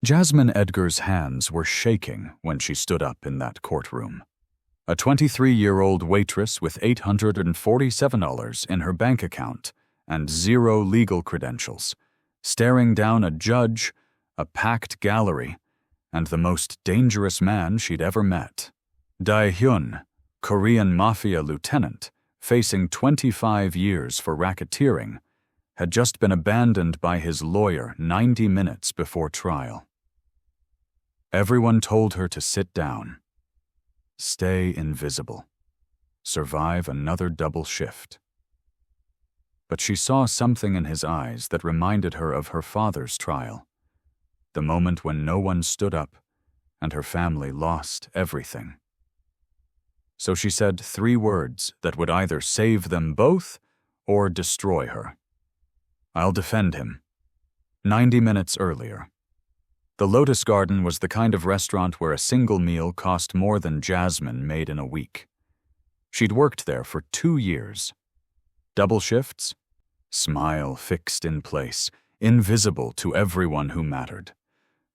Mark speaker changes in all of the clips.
Speaker 1: Jasmine Edgar's hands were shaking when she stood up in that courtroom. A 23-year-old waitress with $847 in her bank account and 0 legal credentials, staring down a judge, a packed gallery, and the most dangerous man she'd ever met. Dae-hyun, Korean MAFIA lieutenant, facing 25 years for racketeering, had just been abandoned by his lawyer 90 minutes before trial. Everyone told her to sit down, stay invisible, survive another double shift. But she saw something in his eyes that reminded her of her father's trial, the moment when no one stood up and her family lost everything. So she said 3 words that would either save them both or destroy her. "I'll defend him." 90 minutes earlier, the Lotus Garden was the kind of restaurant where a single meal cost more than Jasmine made in a week. She'd worked there for 2 years. Double shifts, smile fixed in place, invisible to everyone who mattered.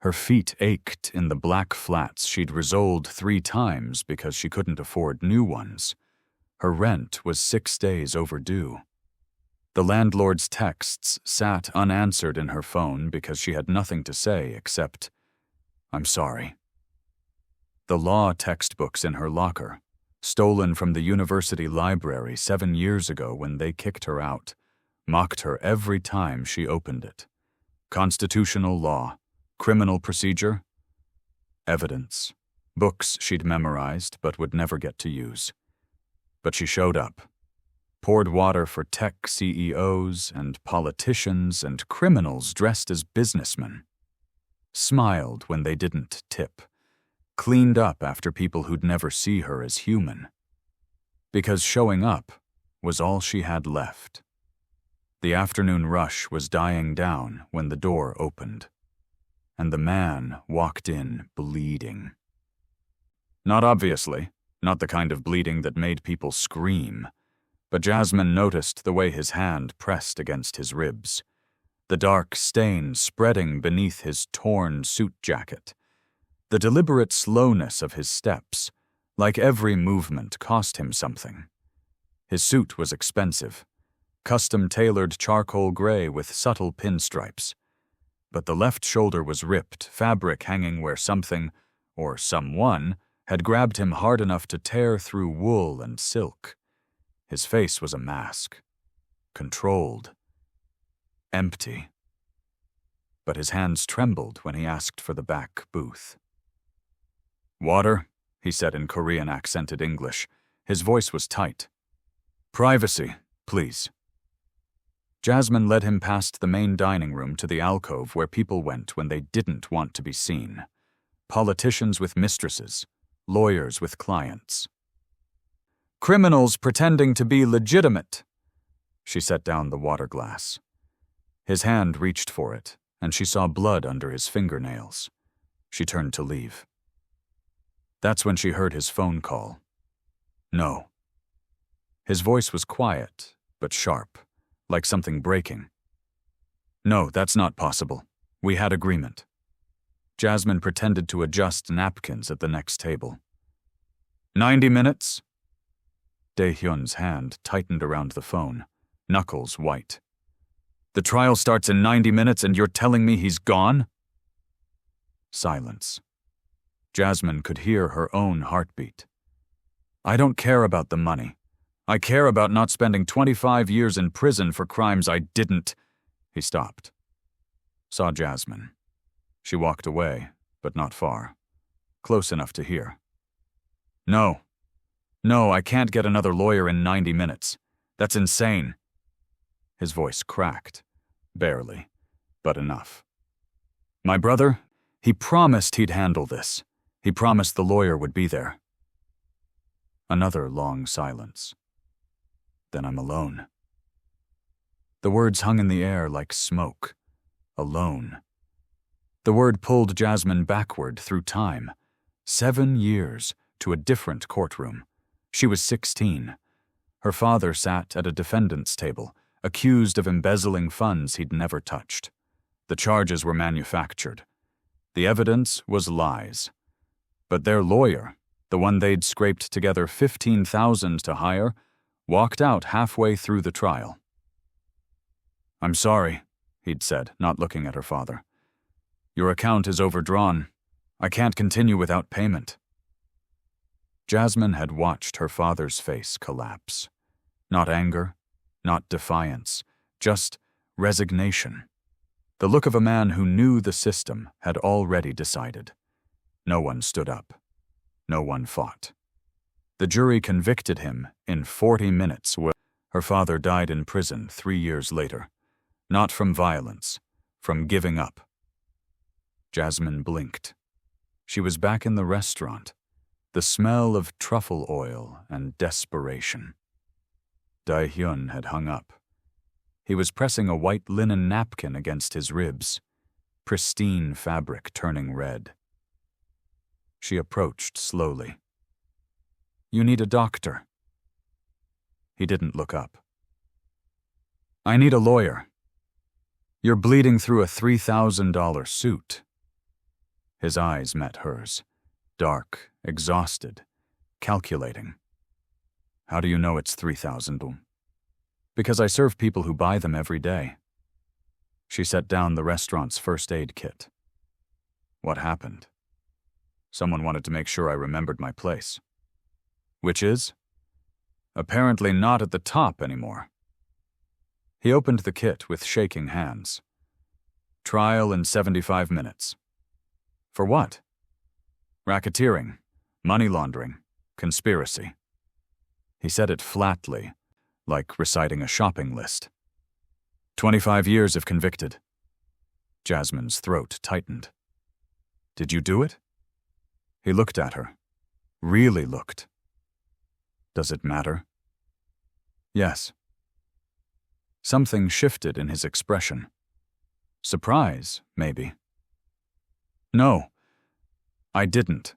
Speaker 1: Her feet ached in the black flats she'd resoled 3 times because she couldn't afford new ones. Her rent was 6 days overdue. The landlord's texts sat unanswered in her phone because she had nothing to say except, "I'm sorry." The law textbooks in her locker, stolen from the university library 7 years ago when they kicked her out, mocked her every time she opened it. Constitutional law, criminal procedure, evidence, books she'd memorized but would never get to use. But she showed up. Poured water for tech CEOs and politicians and criminals dressed as businessmen. Smiled when they didn't tip. Cleaned up after people who'd never see her as human. Because showing up was all she had left. The afternoon rush was dying down when the door opened, and the man walked in bleeding. Not obviously, not the kind of bleeding that made people scream, but Jasmine noticed the way his hand pressed against his ribs, the dark stain spreading beneath his torn suit jacket, the deliberate slowness of his steps, like every movement cost him something. His suit was expensive, custom-tailored charcoal gray with subtle pinstripes, but the left shoulder was ripped, fabric hanging where something, or someone, had grabbed him hard enough to tear through wool and silk. His face was a mask, controlled, empty. But his hands trembled when he asked for the back booth. "Water," he said in Korean accented English. His voice was tight. "Privacy, please." Jasmine led him past the main dining room to the alcove where people went when they didn't want to be seen. Politicians with mistresses, lawyers with clients. "Criminals pretending to be legitimate." She set down the water glass. His hand reached for it, and she saw blood under his fingernails. She turned to leave. That's when she heard his phone call. "No." His voice was quiet, but sharp, like something breaking. "No, that's not possible. We had agreement." Jasmine pretended to adjust napkins at the next table. 90 minutes? Dae-hyun's hand tightened around the phone, knuckles white. "The trial starts in 90 minutes and you're telling me he's gone?" Silence. Jasmine could hear her own heartbeat. "I don't care about the money. I care about not spending 25 years in prison for crimes I didn't." He stopped. Saw Jasmine. She walked away, but not far. Close enough to hear. No, I can't get another lawyer in 90 minutes. That's insane." His voice cracked. Barely, but enough. "My brother, he promised he'd handle this. He promised the lawyer would be there." Another long silence. "Then I'm alone." The words hung in the air like smoke. Alone. The word pulled Jasmine backward through time. 7 years to a different courtroom. She was 16. Her father sat at a defendant's table, accused of embezzling funds he'd never touched. The charges were manufactured. The evidence was lies. But their lawyer, the one they'd scraped together $15,000 to hire, walked out halfway through the trial. "I'm sorry," he'd said, not looking at her father. "Your account is overdrawn. I can't continue without payment." Jasmine had watched her father's face collapse. Not anger, not defiance, just resignation. The look of a man who knew the system had already decided. No one stood up. No one fought. The jury convicted him in 40 minutes. Her father died in prison 3 years later. Not from violence, from giving up. Jasmine blinked. She was back in the restaurant. The smell of truffle oil and desperation. Dae-hyun had hung up. He was pressing a white linen napkin against his ribs, pristine fabric turning red. She approached slowly. "You need a doctor." He didn't look up. "I need a lawyer. You're bleeding through a $3,000 suit." His eyes met hers, dark, exhausted, calculating. "How do you know it's 3,000? "Because I serve people who buy them every day." She set down the restaurant's first aid kit. "What happened?" "Someone wanted to make sure I remembered my place." "Which is?" "Apparently not at the top anymore." He opened the kit with shaking hands. "Trial in 75 minutes. "For what?" "Racketeering, money laundering, conspiracy." He said it flatly, like reciting a shopping list. 25 years if convicted." Jasmine's throat tightened. "Did you do it?" He looked at her. Really looked. "Does it matter?" "Yes." Something shifted in his expression. Surprise, maybe. "No, I didn't.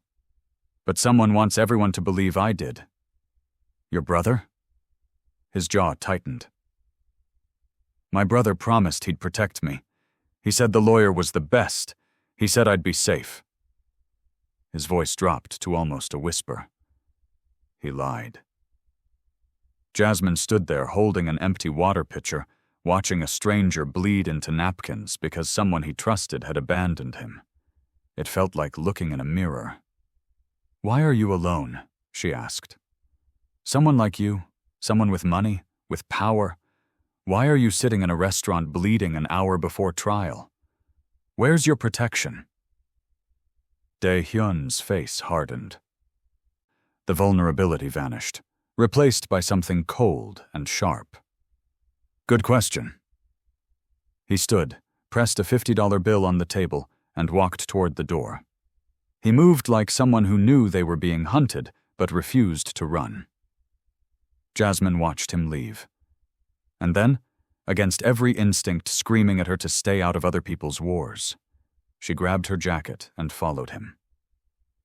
Speaker 1: But someone wants everyone to believe I did." "Your brother?" His jaw tightened. "My brother promised he'd protect me. He said the lawyer was the best. He said I'd be safe." His voice dropped to almost a whisper. He lied. Jasmine stood there holding an empty water pitcher, watching a stranger bleed into napkins because someone he trusted had abandoned him. It felt like looking in a mirror. "Why are you alone?" she asked. "Someone like you, someone with money, with power, why are you sitting in a restaurant bleeding an hour before trial? Where's your protection?" Dae-hyun's face hardened. The vulnerability vanished, replaced by something cold and sharp. "Good question." He stood, pressed a $50 bill on the table, and walked toward the door. He moved like someone who knew they were being hunted, but refused to run. Jasmine watched him leave. And then, against every instinct screaming at her to stay out of other people's wars, she grabbed her jacket and followed him.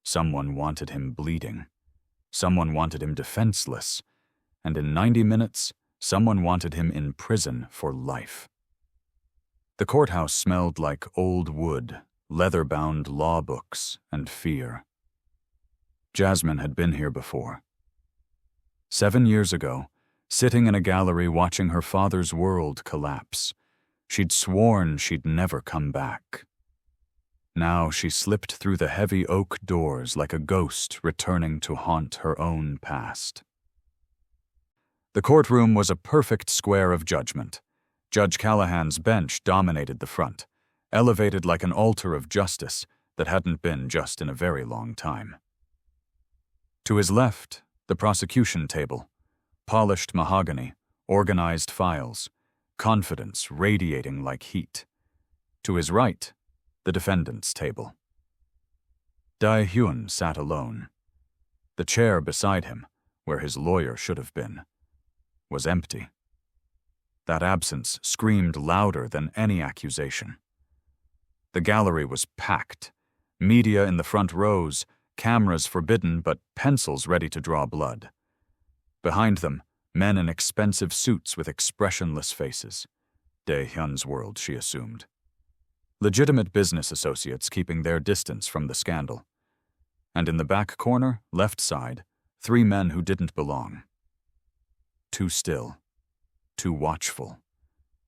Speaker 1: Someone wanted him bleeding. Someone wanted him defenseless. And in 90 minutes, someone wanted him in prison for life. The courthouse smelled like old wood, leather-bound law books, and fear. Jasmine had been here before. 7 years ago, sitting in a gallery watching her father's world collapse, she'd sworn she'd never come back. Now she slipped through the heavy oak doors like a ghost returning to haunt her own past. The courtroom was a perfect square of judgment. Judge Callahan's bench dominated the front, elevated like an altar of justice that hadn't been just in a very long time. To his left, the prosecution table, polished mahogany, organized files, confidence radiating like heat. To his right, the defendant's table. Dae-hyun sat alone. The chair beside him, where his lawyer should have been, was empty. That absence screamed louder than any accusation. The gallery was packed, media in the front rows, cameras forbidden but pencils ready to draw blood. Behind them, men in expensive suits with expressionless faces. Dae-hyun's world, she assumed. legitimate business associates keeping their distance from the scandal. And in the back corner, left side, 3 men who didn't belong. Too still, too watchful,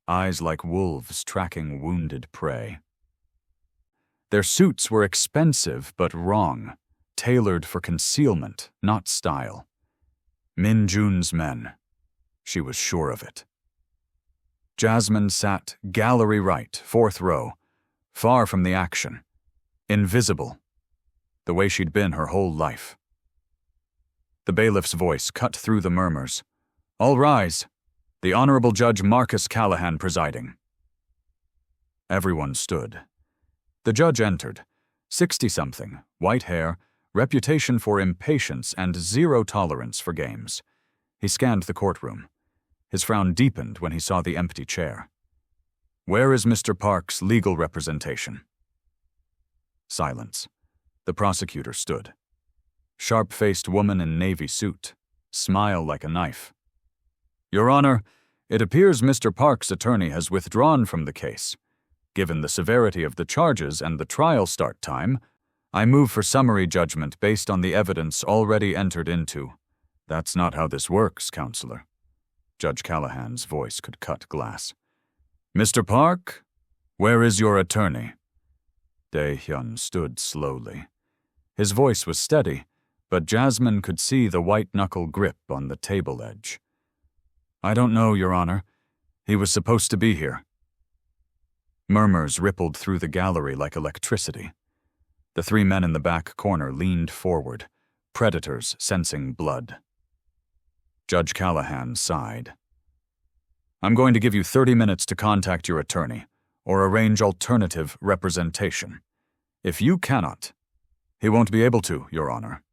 Speaker 1: eyes like wolves tracking wounded prey. Their suits were expensive but wrong, tailored for concealment, not style. Min Jun's men. She was sure of it. Jasmine sat gallery right, 4th row, far from the action, invisible, the way she'd been her whole life. The bailiff's voice cut through the murmurs. "All rise. The Honorable Judge Marcus Callahan presiding." Everyone stood. The judge entered, 60-something, white hair, reputation for impatience and zero tolerance for games. He scanned the courtroom. His frown deepened when he saw the empty chair. "Where is Mr. Park's legal representation?" Silence. The prosecutor stood. Sharp-faced woman in navy suit, smile like a knife. "Your Honor, it appears Mr. Park's attorney has withdrawn from the case. Given the severity of the charges and the trial start time, I move for summary judgment based on the evidence already entered into." "That's not how this works, Counselor." Judge Callahan's voice could cut glass. "Mr. Park, where is your attorney?" Dae-hyun stood slowly. His voice was steady, but Jasmine could see the white-knuckle grip on the table edge. "I don't know, Your Honor. He was supposed to be here." Murmurs rippled through the gallery like electricity. The 3 men in the back corner leaned forward, predators sensing blood. Judge Callahan sighed. "I'm going to give you 30 minutes to contact your attorney or arrange alternative representation. If you cannot, he won't be able to, Your Honor."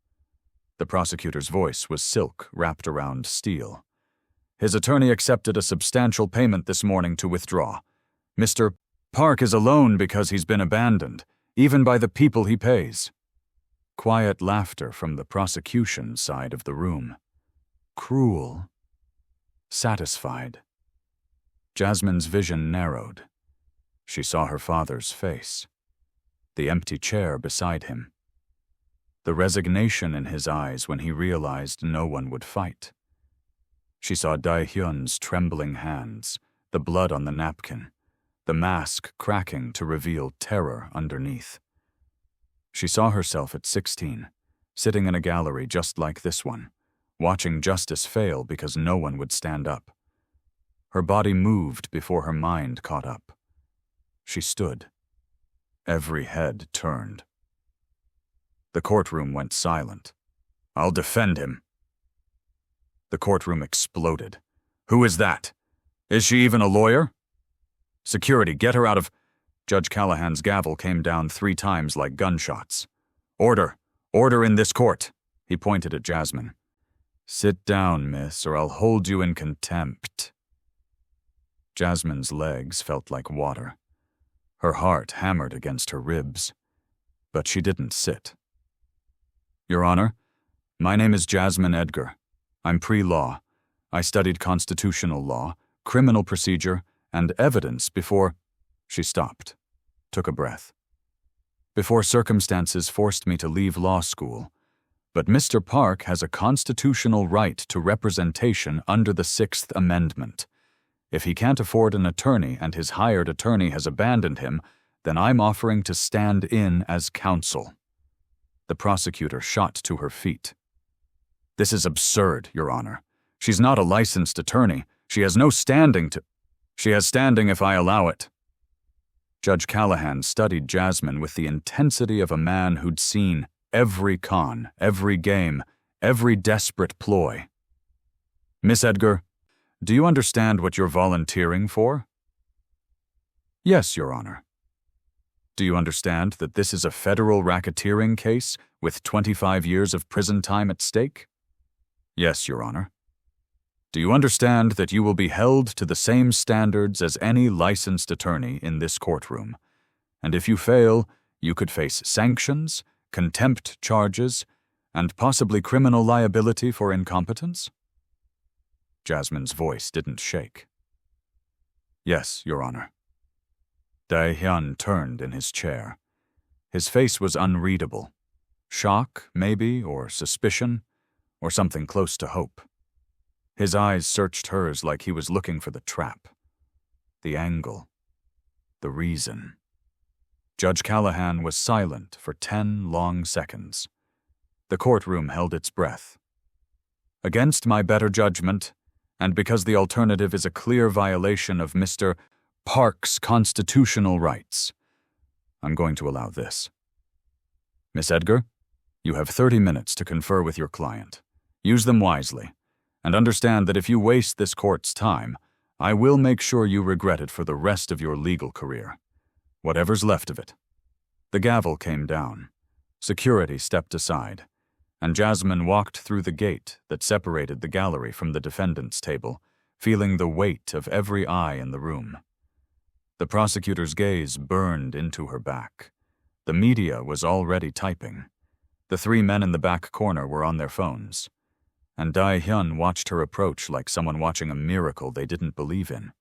Speaker 1: The prosecutor's voice was silk wrapped around steel. "His attorney accepted a substantial payment this morning to withdraw. Mr. Park is alone because he's been abandoned, even by the people he pays." Quiet laughter from the prosecution side of the room. Cruel. Satisfied. Jasmine's vision narrowed. She saw her father's face. The empty chair beside him. The resignation in his eyes when he realized no one would fight. She saw Dae-hyun's trembling hands, the blood on the napkin, the mask cracking to reveal terror underneath. She saw herself at 16, sitting in a gallery just like this one, watching justice fail because no one would stand up. Her body moved before her mind caught up. She stood. Every head turned. The courtroom went silent. "I'll defend him." The courtroom exploded. "Who is that? Is she even a lawyer?" "Security, get her out of—" Judge Callahan's gavel came down 3 times like gunshots. "Order! Order in this court!" He pointed at Jasmine. "Sit down, miss, or I'll hold you in contempt." Jasmine's legs felt like water. Her heart hammered against her ribs. But she didn't sit. "Your Honor, my name is Jasmine Edgar. I'm pre-law. I studied constitutional law, criminal procedure, and evidence before—" She stopped, took a breath. "Before circumstances forced me to leave law school. But Mr. Park has a constitutional right to representation under the 6th Amendment. If he can't afford an attorney and his hired attorney has abandoned him, then I'm offering to stand in as counsel." The prosecutor shot to her feet. "This is absurd, Your Honor. She's not a licensed attorney. She has no standing to—" "She has standing if I allow it." Judge Callahan studied Jasmine with the intensity of a man who'd seen every con, every game, every desperate ploy. "Miss Edgar, do you understand what you're volunteering for?" "Yes, Your Honor." "Do you understand that this is a federal racketeering case with 25 years of prison time at stake?" "Yes, Your Honor." "Do you understand that you will be held to the same standards as any licensed attorney in this courtroom? And if you fail, you could face sanctions, contempt charges, and possibly criminal liability for incompetence?" Jasmine's voice didn't shake. "Yes, Your Honor." Dae-hyun turned in his chair. His face was unreadable. Shock, maybe, or suspicion, or something close to hope. His eyes searched hers like he was looking for the trap, the angle, the reason. Judge Callahan was silent for 10 long seconds. The courtroom held its breath. Against my better judgment, and because the alternative is a clear violation of Mr. Park's constitutional rights, I'm going to allow this. Miss Edgar, you have 30 minutes to confer with your client. Use them wisely, and understand that if you waste this court's time, I will make sure you regret it for the rest of your legal career. Whatever's left of it. The gavel came down. Security stepped aside, and Jasmine walked through the gate that separated the gallery from the defendant's table, feeling the weight of every eye in the room. The prosecutor's gaze burned into her back. The media was already typing. The 3 men in the back corner were on their phones, and Dae-hyun watched her approach like someone watching a miracle they didn't believe in.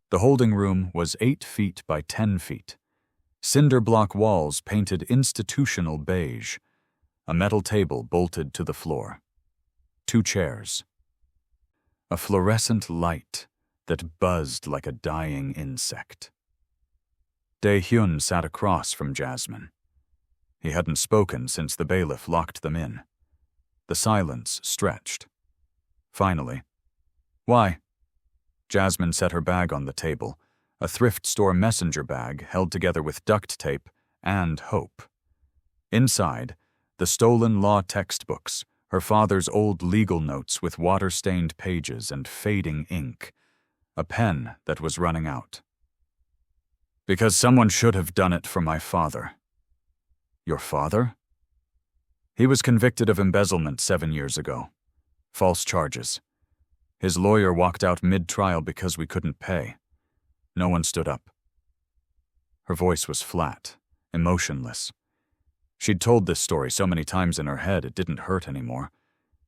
Speaker 1: The holding room was 8 feet by 10 feet. Cinder block walls painted institutional beige. A metal table bolted to the floor. 2 chairs. A fluorescent light that buzzed like a dying insect. Dae-hyun sat across from Jasmine. He hadn't spoken since the bailiff locked them in. The silence stretched. Finally, "Why?" Jasmine set her bag on the table, a thrift store messenger bag held together with duct tape and hope. Inside, the stolen law textbooks, her father's old legal notes with water-stained pages and fading ink, a pen that was running out. "Because someone should have done it for my father." "Your father?" "He was convicted of embezzlement 7 years ago. False charges. His lawyer walked out mid-trial because we couldn't pay. No one stood up." Her voice was flat, emotionless. She'd told this story so many times in her head it didn't hurt anymore.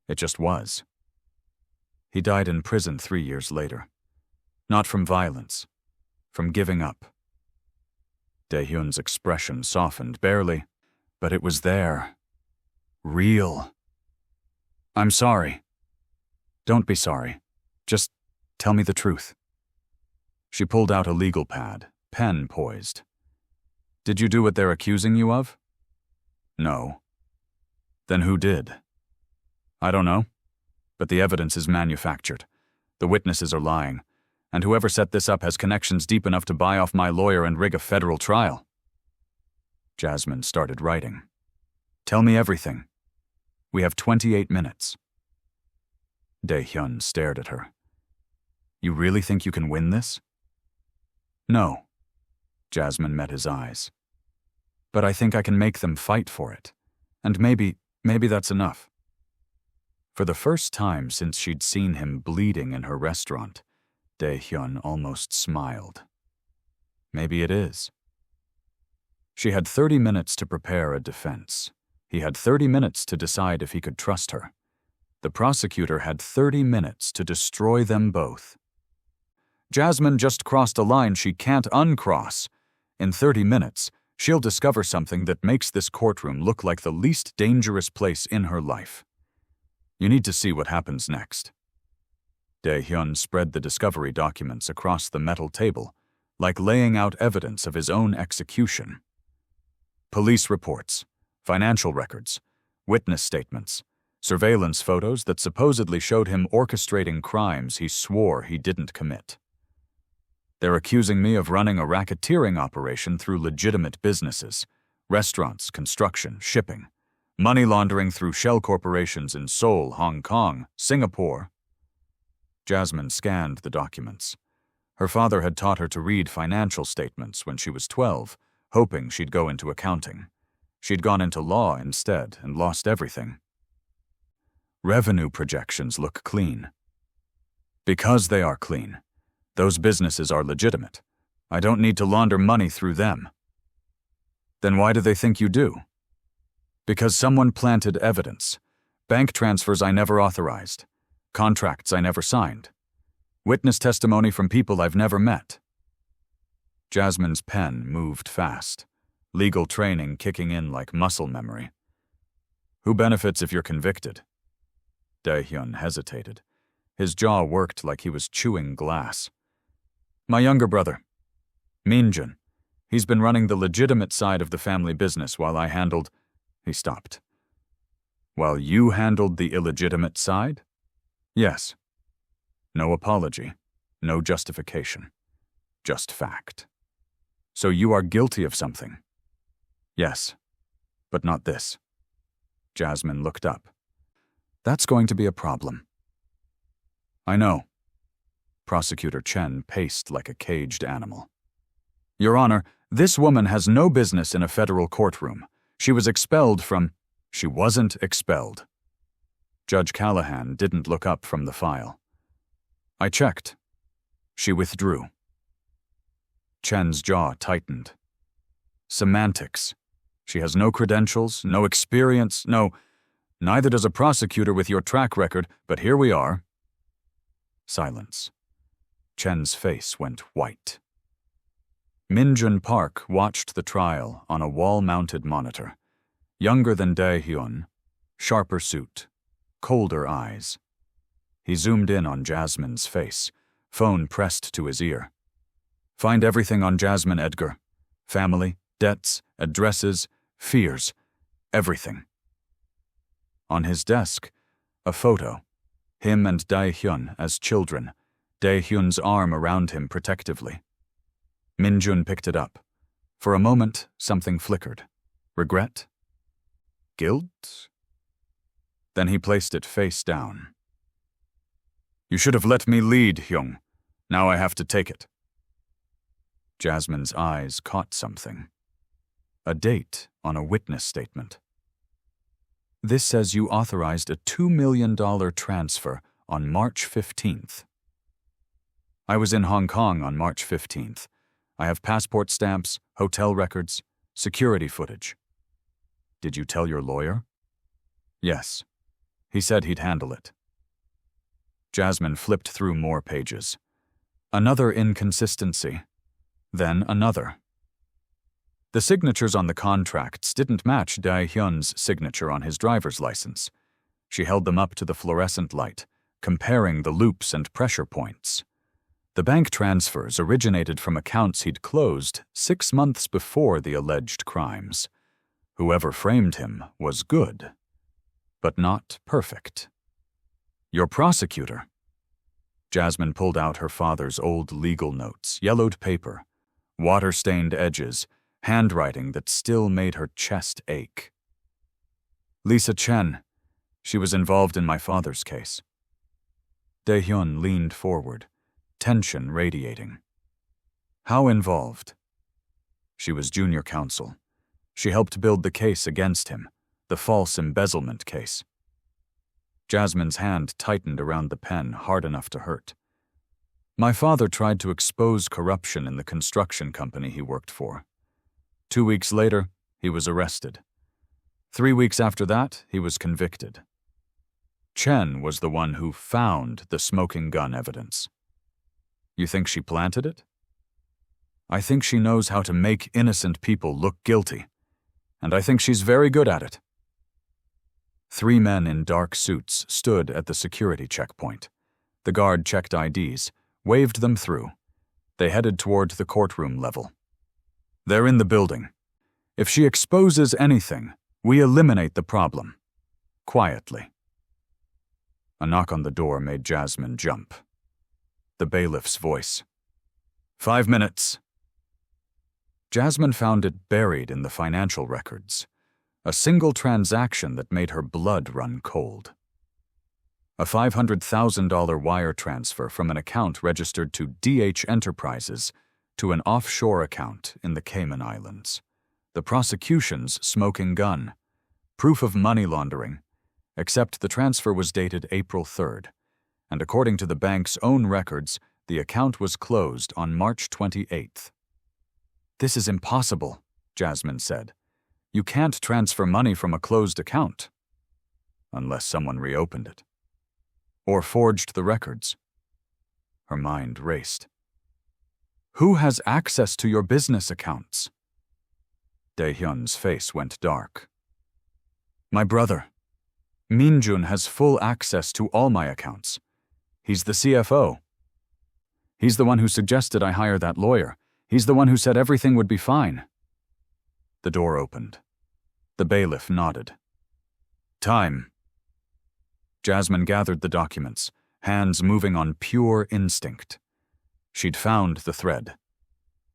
Speaker 1: It just was. He died in prison 3 years later. Not from violence, from giving up. Dae-hyun's expression softened barely, but it was there. Real. "I'm sorry." "Don't be sorry. Just tell me the truth." She pulled out a legal pad, pen poised. "Did you do what they're accusing you of?" "No." "Then who did?" "I don't know. But the evidence is manufactured. The witnesses are lying. And whoever set this up has connections deep enough to buy off my lawyer and rig a federal trial." Jasmine started writing. "Tell me everything. We have 28 minutes. Dae-hyun stared at her. "You really think you can win this?" "No." Jasmine met his eyes. "But I think I can make them fight for it. And maybe that's enough." For the first time since she'd seen him bleeding in her restaurant, Dae-hyun almost smiled. Maybe it is. She had 30 minutes to prepare a defense. He had 30 minutes to decide if he could trust her. The prosecutor had 30 minutes to destroy them both. Jasmine just crossed a line she can't uncross. In 30 minutes, she'll discover something that makes this courtroom look like the least dangerous place in her life. You need to see what happens next. Dae-hyun spread the discovery documents across the metal table, like laying out evidence of his own execution. Police reports, financial records, witness statements, surveillance photos that supposedly showed him orchestrating crimes he swore he didn't commit. They're accusing me of running a racketeering operation through legitimate businesses, restaurants, construction, shipping, money laundering through shell corporations in Seoul, Hong Kong, Singapore. Jasmine scanned the documents. Her father had taught her to read financial statements when she was 12, hoping she'd go into accounting. She'd gone into law instead and lost everything. Revenue projections look clean. Because they are clean, those businesses are legitimate. I don't need to launder money through them. Then why do they think you do? Because someone planted evidence. Bank transfers I never authorized. Contracts I never signed. Witness testimony from people I've never met. Jasmine's pen moved fast, legal training kicking in like muscle memory. Who benefits if you're convicted? Dae-hyun hesitated. His jaw worked like he was chewing glass. My younger brother, Min-jun. He's been running the legitimate side of the family business while I handled— He stopped. While you handled the illegitimate side? Yes. No apology, no justification. Just fact. So you are guilty of something? Yes, but not this. Jasmine looked up. That's going to be a problem. I know. Prosecutor Chen paced like a caged animal. Your Honor, this woman has no business in a federal courtroom. She was expelled from— She wasn't expelled. Judge Callahan didn't look up from the file. I checked. She withdrew. Chen's jaw tightened. Semantics. She has no credentials, no experience, neither does a prosecutor with your track record, but here we are. Silence. Chen's face went white. Min-jun Park watched the trial on a wall-mounted monitor. Younger than Dae-hyun, sharper suit, colder eyes. He zoomed in on Jasmine's face, phone pressed to his ear. Find everything on Jasmine Edgar. Family, debts, addresses, fears, everything. On his desk, a photo. Him and Dae-hyun as children, Dae-hyun's arm around him protectively. Min-jun picked it up. For a moment, something flickered. Regret? Guilt? Then he placed it face down. You should have let me lead, Hyung. Now I have to take it. Jasmine's eyes caught something. A date on a witness statement. This says you authorized a $2 million transfer on March 15th. I was in Hong Kong on March 15th. I have passport stamps, hotel records, security footage. Did you tell your lawyer? Yes. He said he'd handle it. Jasmine flipped through more pages. Another inconsistency. Then another. The signatures on the contracts didn't match Dae-hyun's signature on his driver's license. She held them up to the fluorescent light, comparing the loops and pressure points. The bank transfers originated from accounts he'd closed 6 months before the alleged crimes. Whoever framed him was good, but not perfect. Your prosecutor. Jasmine pulled out her father's old legal notes, yellowed paper, water-stained edges, handwriting that still made her chest ache. Lisa Chen. She was involved in my father's case. Dae-hyun leaned forward, tension radiating. How involved? She was junior counsel. She helped build the case against him, the false embezzlement case. Jasmine's hand tightened around the pen hard enough to hurt. My father tried to expose corruption in the construction company he worked for. 2 weeks later, he was arrested. 3 weeks after that, he was convicted. Chen was the one who found the smoking gun evidence. You think she planted it? I think she knows how to make innocent people look guilty, and I think she's very good at it. 3 men in dark suits stood at the security checkpoint. The guard checked IDs, waved them through. They headed toward the courtroom level. They're in the building. If she exposes anything, we eliminate the problem. Quietly. A knock on the door made Jasmine jump. The bailiff's voice. 5 minutes. Jasmine found it buried in the financial records. A single transaction that made her blood run cold. A $500,000 wire transfer from an account registered to DH Enterprises to an offshore account in the Cayman Islands. The prosecution's smoking gun. Proof of money laundering, except the transfer was dated April 3rd, and according to the bank's own records, the account was closed on March 28th. This is impossible, Jasmine said. You can't transfer money from a closed account. Unless someone reopened it. Or forged the records. Her mind raced. Who has access to your business accounts? Dae-hyun's face went dark. My brother. Min-jun has full access to all my accounts. He's the CFO. He's the one who suggested I hire that lawyer. He's the one who said everything would be fine. The door opened. The bailiff nodded. Time. Jasmine gathered the documents, hands moving on pure instinct. She'd found the thread.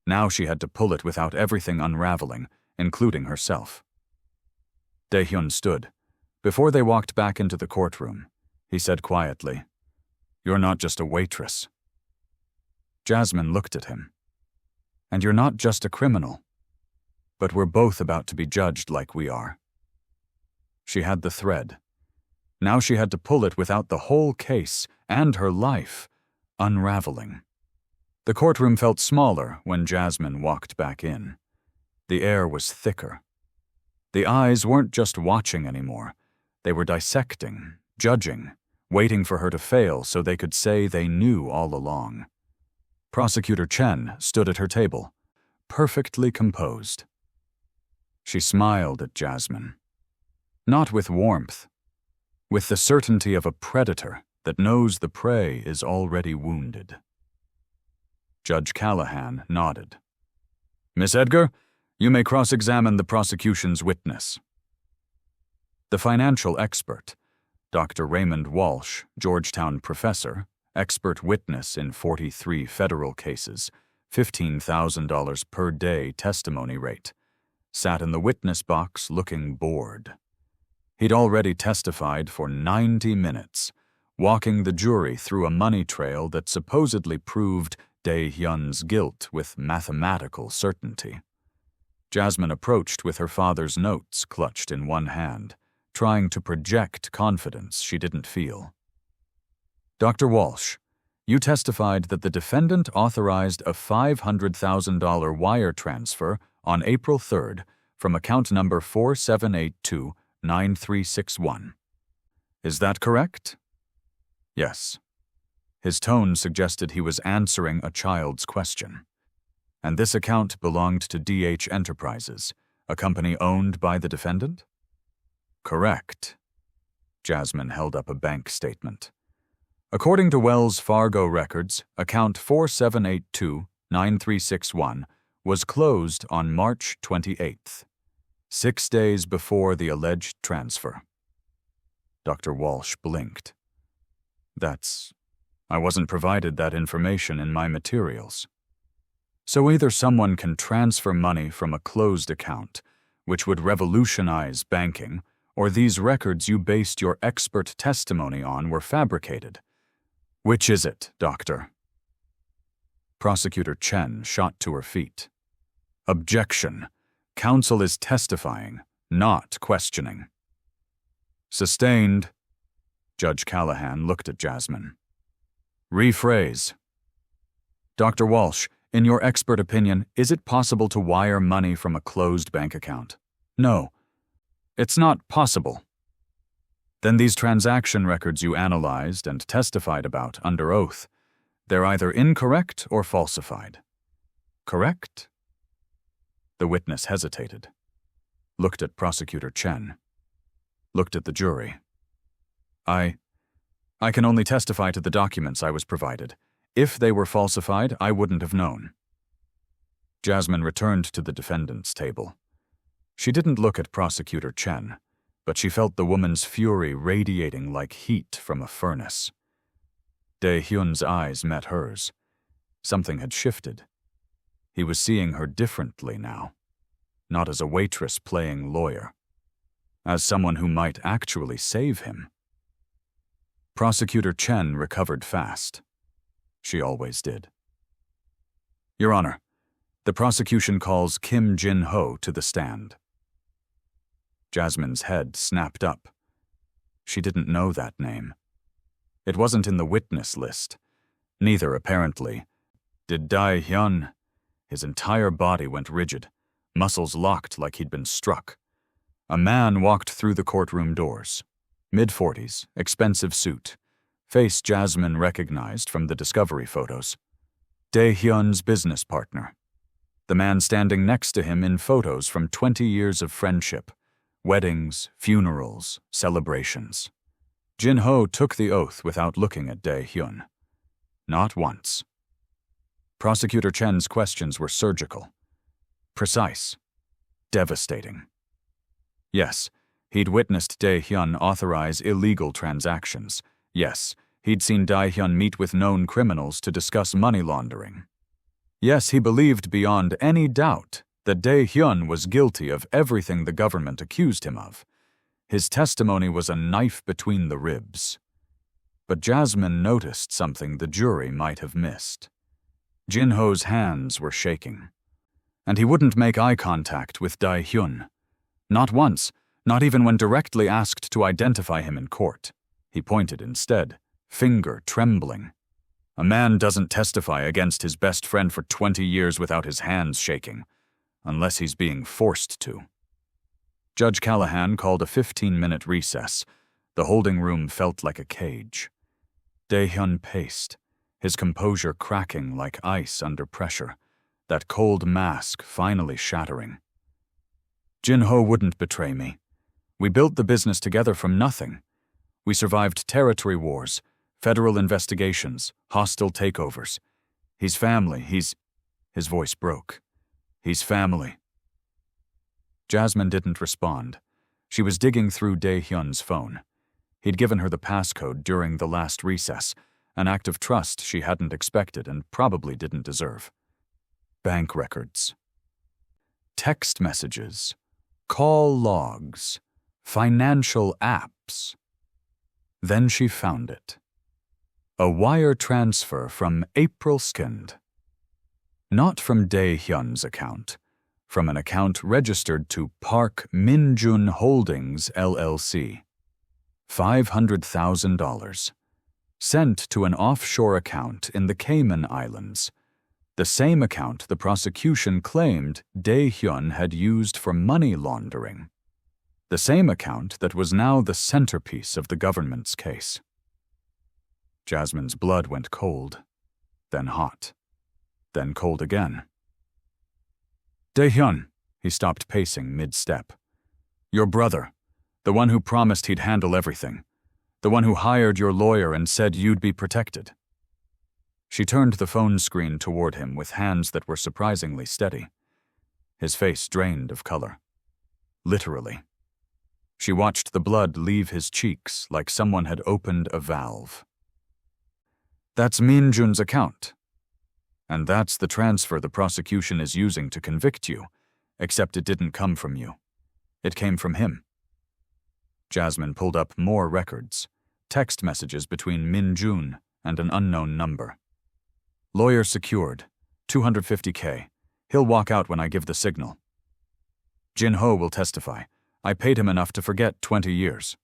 Speaker 1: Now she had to pull it without everything unraveling, including herself. Dae-hyun stood. Before they walked back into the courtroom, he said quietly, You're not just a waitress. Jasmine looked at him. And you're not just a criminal. But we're both about to be judged like we are. She had the thread. Now she had to pull it without the whole case and her life unraveling. The courtroom felt smaller when Jasmine walked back in. The air was thicker. The eyes weren't just watching anymore. They were dissecting, judging, waiting for her to fail so they could say they knew all along. Prosecutor Chen stood at her table, perfectly composed. She smiled at Jasmine. Not with warmth, with the certainty of a predator that knows the prey is already wounded. Judge Callahan nodded. Miss Edgar, you may cross-examine the prosecution's witness. The financial expert, Dr. Raymond Walsh, Georgetown professor, expert witness in 43 federal cases, $15,000 per day testimony rate, sat in the witness box looking bored. He'd already testified for 90 minutes, walking the jury through a money trail that supposedly proved Dae-hyun's guilt with mathematical certainty. Jasmine approached with her father's notes clutched in one hand, trying to project confidence she didn't feel. Dr. Walsh, you testified that the defendant authorized a $500,000 wire transfer on April 3rd from account number 47829361. Is that correct? Yes. His tone suggested he was answering a child's question. And this account belonged to DH Enterprises, a company owned by the defendant? Correct. Jasmine held up a bank statement. According to Wells Fargo records, account 47829361 was closed on March 28th, 6 days before the alleged transfer. Dr. Walsh blinked. I wasn't provided that information in my materials. So either someone can transfer money from a closed account, which would revolutionize banking, or these records you based your expert testimony on were fabricated. Which is it, Doctor? Prosecutor Chen shot to her feet. Objection. Counsel is testifying, not questioning. Sustained. Judge Callahan looked at Jasmine. Rephrase. Dr. Walsh, in your expert opinion, is it possible to wire money from a closed bank account? No. It's not possible. Then these transaction records you analyzed and testified about under oath, they're either incorrect or falsified. Correct? The witness hesitated, looked at Prosecutor Chen, looked at the jury. I can only testify to the documents I was provided. If they were falsified, I wouldn't have known. Jasmine returned to the defendant's table. She didn't look at Prosecutor Chen, but she felt the woman's fury radiating like heat from a furnace. Dae-hyun's eyes met hers. Something had shifted. He was seeing her differently now, not as a waitress playing lawyer, as someone who might actually save him. Prosecutor Chen recovered fast. She always did. Your Honor, the prosecution calls Kim Jin-ho to the stand. Jasmine's head snapped up. She didn't know that name. It wasn't in the witness list. Neither, apparently, did Dae-hyun. His entire body went rigid, muscles locked like he'd been struck. A man walked through the courtroom doors. Mid-40s, expensive suit. Face Jasmine recognized from the discovery photos. Dae-hyun's business partner. The man standing next to him in photos from 20 years of friendship, weddings, funerals, celebrations. Jin-ho took the oath without looking at Dae-hyun. Not once. Prosecutor Chen's questions were surgical, precise, devastating. Yes, he'd witnessed Dae-hyun authorize illegal transactions. Yes, he'd seen Dae-hyun meet with known criminals to discuss money laundering. Yes, he believed beyond any doubt that Dae-hyun was guilty of everything the government accused him of. His testimony was a knife between the ribs. But Jasmine noticed something the jury might have missed. Jin-ho's hands were shaking, and he wouldn't make eye contact with Dae-hyun. Not once, not even when directly asked to identify him in court. He pointed instead, finger trembling. A man doesn't testify against his best friend for 20 years without his hands shaking, unless he's being forced to. Judge Callahan called a 15-minute recess. The holding room felt like a cage. Dae-hyun paced, his composure cracking like ice under pressure, that cold mask finally shattering. Jin-ho wouldn't betray me. We built the business together from nothing. We survived territory wars, federal investigations, hostile takeovers. He's family, His voice broke. He's family. Jasmine didn't respond. She was digging through Dae-hyun's phone. He'd given her the passcode during the last recess, an act of trust she hadn't expected and probably didn't deserve. Bank records. Text messages. Call logs. Financial apps. Then she found it. A wire transfer from April Skind. Not from Dae-hyun's account, from an account registered to Park Min-jun Holdings, LLC. $500,000. Sent to an offshore account in the Cayman Islands, the same account the prosecution claimed Dae-hyun had used for money laundering. The same account that was now the centerpiece of the government's case. Jasmine's blood went cold, then hot, then cold again. Dae-hyun, he stopped pacing mid-step. Your brother, the one who promised he'd handle everything, the one who hired your lawyer and said you'd be protected. She turned the phone screen toward him with hands that were surprisingly steady. His face drained of color. Literally. She watched the blood leave his cheeks like someone had opened a valve. That's Min-jun's account. And that's the transfer the prosecution is using to convict you, except it didn't come from you. It came from him. Jasmine pulled up more records, text messages between Min-jun and an unknown number. Lawyer secured, $250K. He'll walk out when I give the signal. Jin-ho will testify. I paid him enough to forget 20 years.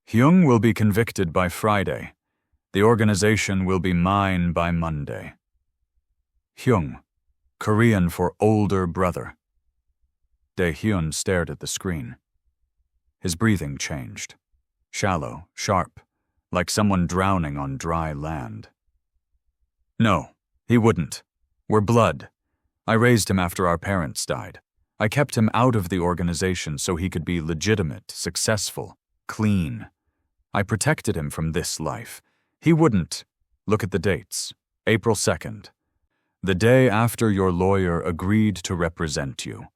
Speaker 1: Hyung will be convicted by Friday. The organization will be mine by Monday. Hyung, Korean for older brother. Dae-hyun stared at the screen. His breathing changed. Shallow, sharp, like someone drowning on dry land. No, he wouldn't. We're blood. I raised him after our parents died. I kept him out of the organization so he could be legitimate, successful, clean. I protected him from this life. He wouldn't. Look at the dates. April 2nd. The day after your lawyer agreed to represent you.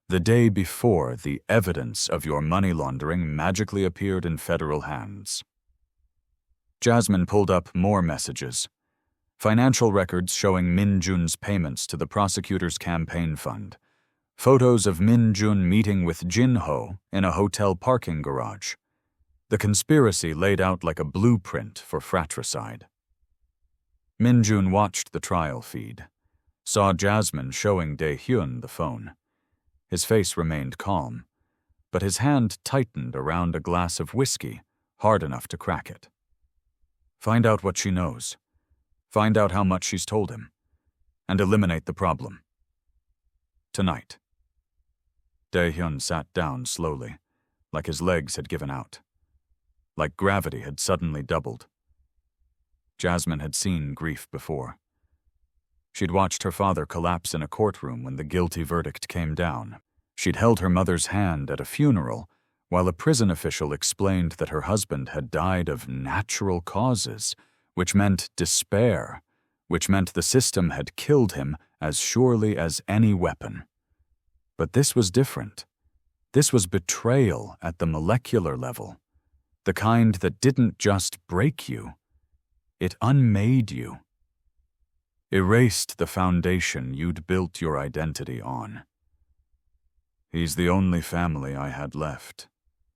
Speaker 1: The day before the evidence of your money laundering magically appeared in federal hands. Jasmine pulled up more messages. Financial records showing Min-jun's payments to the prosecutor's campaign fund. Photos of Min-jun meeting with Jin-ho in a hotel parking garage. The conspiracy laid out like a blueprint for fratricide. Min-jun watched the trial feed, saw Jasmine showing Dae-hyun the phone. His face remained calm, but his hand tightened around a glass of whiskey, hard enough to crack it. Find out what she knows. Find out how much she's told him, and eliminate the problem. Tonight. Dae-hyun sat down slowly, like his legs had given out, like gravity had suddenly doubled. Jasmine had seen grief before. She'd watched her father collapse in a courtroom when the guilty verdict came down. She'd held her mother's hand at a funeral, while a prison official explained that her husband had died of natural causes, which meant despair, which meant the system had killed him as surely as any weapon. But this was different. This was betrayal at the molecular level, the kind that didn't just break you, it unmade you. Erased the foundation you'd built your identity on. He's the only family I had left.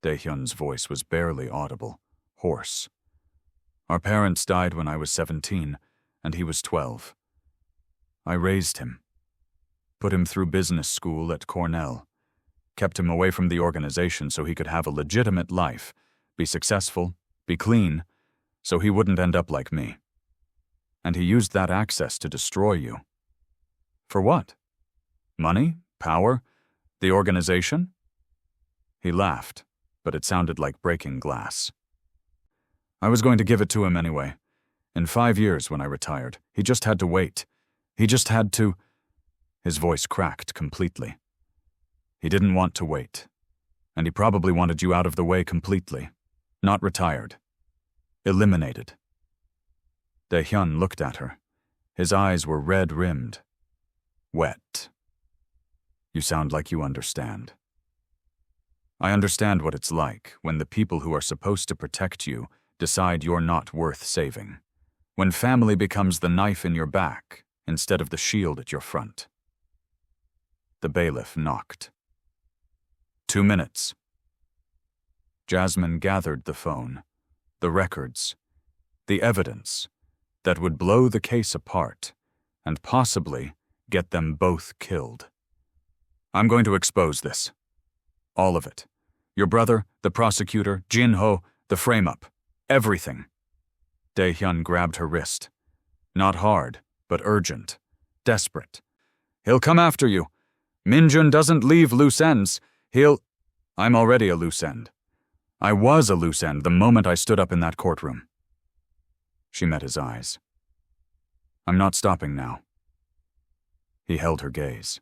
Speaker 1: Dae-hyun's voice was barely audible, hoarse. Our parents died when I was 17, and he was 12. I raised him, put him through business school at Cornell, kept him away from the organization so he could have a legitimate life, be successful, be clean, so he wouldn't end up like me. And he used that access to destroy you. For what? Money? Power? The organization? He laughed, but it sounded like breaking glass. I was going to give it to him anyway. In 5 years when I retired, he just had to wait. He just had to... His voice cracked completely. He didn't want to wait. And he probably wanted you out of the way completely. Not retired. Eliminated. Dae-hyun looked at her. His eyes were red-rimmed. Wet. You sound like you understand. I understand what it's like when the people who are supposed to protect you decide you're not worth saving. When family becomes the knife in your back instead of the shield at your front. The bailiff knocked. 2 minutes. Jasmine gathered the phone, the records, the evidence that would blow the case apart and possibly get them both killed. I'm going to expose this. All of it. Your brother, the prosecutor, Jin-ho, the frame-up. Everything. Dae-hyun grabbed her wrist. Not hard, but urgent. Desperate. He'll come after you. Min-jun doesn't leave loose ends. I'm already a loose end. I was a loose end the moment I stood up in that courtroom. She met his eyes. I'm not stopping now. He held her gaze.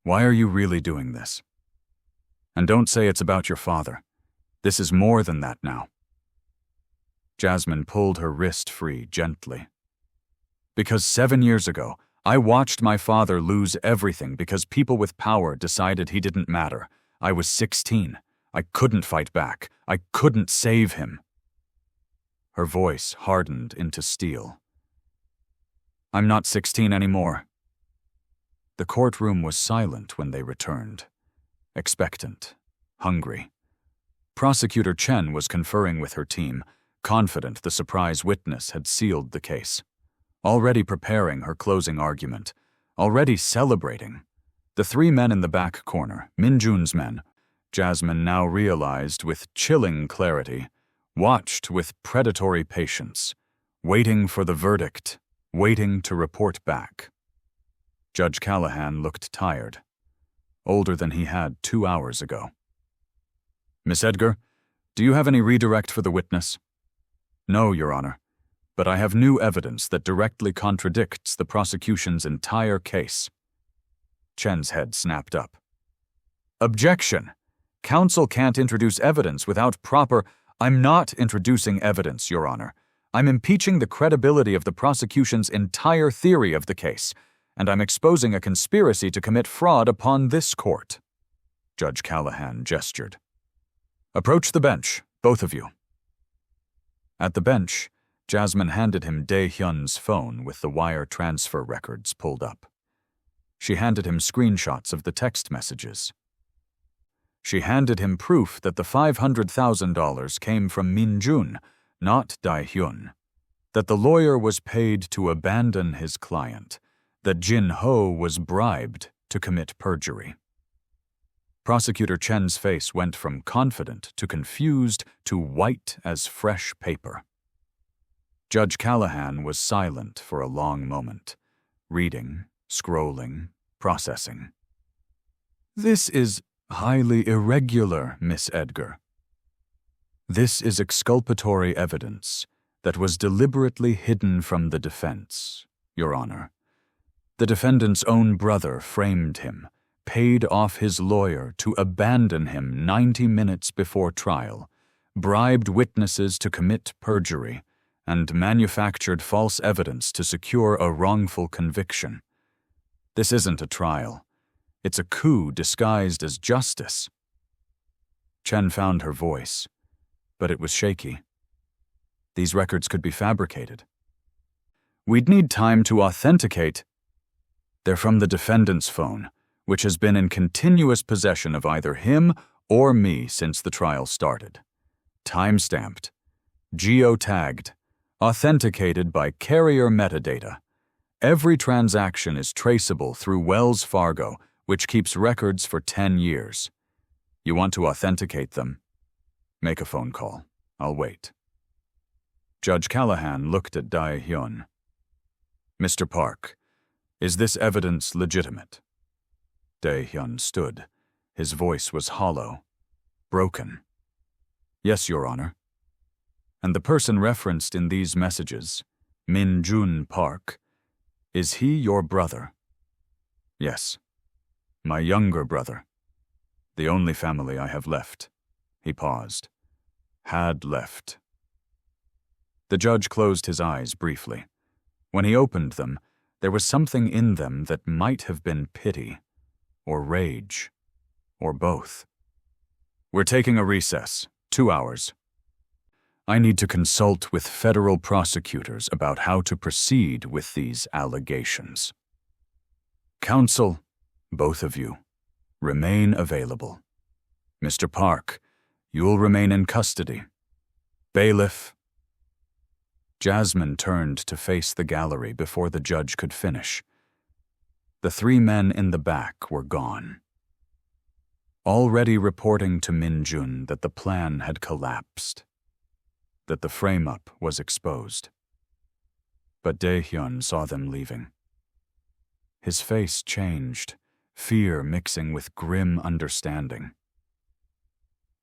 Speaker 1: Why are you really doing this? And don't say it's about your father. This is more than that now. Jasmine pulled her wrist free gently. Because 7 years ago, I watched my father lose everything because people with power decided he didn't matter. I was 16. I couldn't fight back. I couldn't save him. Her voice hardened into steel. I'm not 16 anymore. The courtroom was silent when they returned. Expectant. Hungry. Prosecutor Chen was conferring with her team, confident the surprise witness had sealed the case. Already preparing her closing argument. Already celebrating. The 3 men in the back corner, Min-jun's men, Jasmine now realized with chilling clarity, watched with predatory patience, waiting for the verdict, waiting to report back. Judge Callahan looked tired, older than he had 2 hours ago. Miss Edgar, do you have any redirect for the witness? No, Your Honor, but I have new evidence that directly contradicts the prosecution's entire case. Chen's head snapped up. Objection! Counsel can't introduce evidence without proper... I'm not introducing evidence, Your Honor. I'm impeaching the credibility of the prosecution's entire theory of the case, and I'm exposing a conspiracy to commit fraud upon this court. Judge Callahan gestured. Approach the bench, both of you. At the bench, Jasmine handed him Dae-hyun's phone with the wire transfer records pulled up. She handed him screenshots of the text messages. She handed him proof that the $500,000 came from Min-jun, not Dae-hyun, that the lawyer was paid to abandon his client, that Jin-ho was bribed to commit perjury. Prosecutor Chen's face went from confident to confused to white as fresh paper. Judge Callahan was silent for a long moment, reading, scrolling, processing. This is highly irregular, Miss Edgar. This is exculpatory evidence that was deliberately hidden from the defense, Your Honor, The defendant's own brother framed him, paid off his lawyer to abandon him 90 minutes before trial, bribed witnesses to commit perjury, and manufactured false evidence to secure a wrongful conviction. This isn't a trial. It's a coup disguised as justice. Chen found her voice, but it was shaky. These records could be fabricated. We'd need time to authenticate. They're from the defendant's phone, which has been in continuous possession of either him or me since the trial started. Time-stamped, geotagged, authenticated by carrier metadata. Every transaction is traceable through Wells Fargo, which keeps records for 10 years. You want to authenticate them? Make a phone call. I'll wait. Judge Callahan looked at Dae-hyun. Mr. Park, is this evidence legitimate? Dae-hyun stood. His voice was hollow, broken. Yes, Your Honor. And the person referenced in these messages, Min-jun Park, is he your brother? Yes. My younger brother. The only family I have left. He paused. Had left. The judge closed his eyes briefly. When he opened them, there was something in them that might have been pity, or rage, or both. We're taking a recess, 2 hours. I need to consult with federal prosecutors about how to proceed with these allegations. Counsel, both of you, remain available. Mr. Park, you'll remain in custody. Bailiff. Jasmine turned to face the gallery before the judge could finish. The 3 men in the back were gone, already reporting to Min-jun that the plan had collapsed, that the frame-up was exposed. But Dae-hyun saw them leaving. His face changed, fear mixing with grim understanding.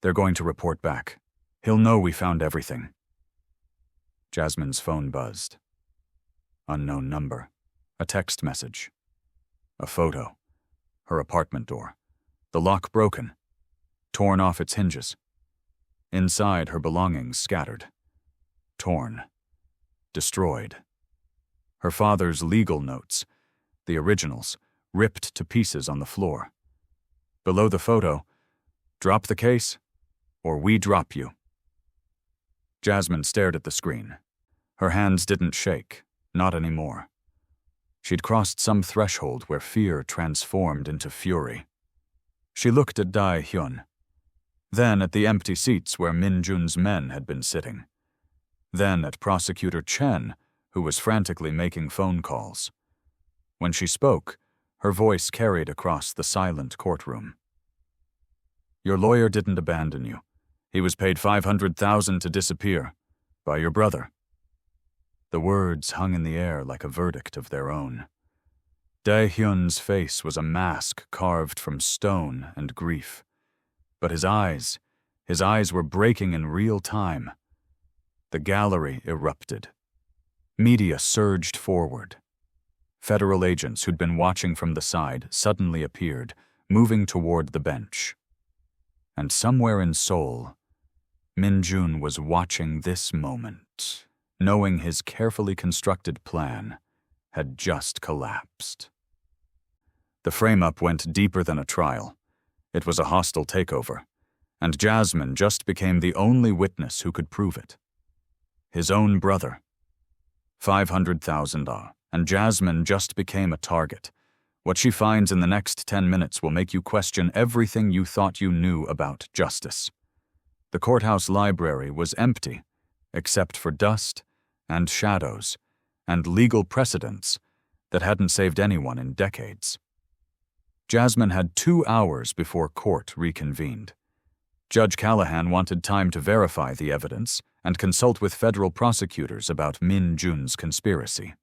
Speaker 1: They're going to report back. He'll know we found everything. Jasmine's phone buzzed. Unknown number. A text message. A photo. Her apartment door. The lock broken. Torn off its hinges. Inside, her belongings scattered. Torn. Destroyed. Her father's legal notes, the originals, ripped to pieces on the floor. Below the photo, drop the case, or we drop you. Jasmine stared at the screen. Her hands didn't shake, not anymore. She'd crossed some threshold where fear transformed into fury. She looked at Dae-hyun, then at the empty seats where Min-jun's men had been sitting, then at Prosecutor Chen, who was frantically making phone calls. When she spoke, her voice carried across the silent courtroom. Your lawyer didn't abandon you. He was paid $500,000 to disappear, by your brother. The words hung in the air like a verdict of their own. Dae-hyun's face was a mask carved from stone and grief. But his eyes were breaking in real time. The gallery erupted. Media surged forward. Federal agents who'd been watching from the side suddenly appeared, moving toward the bench. And somewhere in Seoul, Min-jun was watching this moment, knowing his carefully constructed plan had just collapsed. The frame-up went deeper than a trial. It was a hostile takeover, and Jasmine just became the only witness who could prove it. His own brother. $500,000, and Jasmine just became a target. What she finds in the next 10 minutes will make you question everything you thought you knew about justice. The courthouse library was empty, except for dust and shadows and legal precedents that hadn't saved anyone in decades. Jasmine had 2 hours before court reconvened. Judge Callahan wanted time to verify the evidence and consult with federal prosecutors about Min-jun's conspiracy.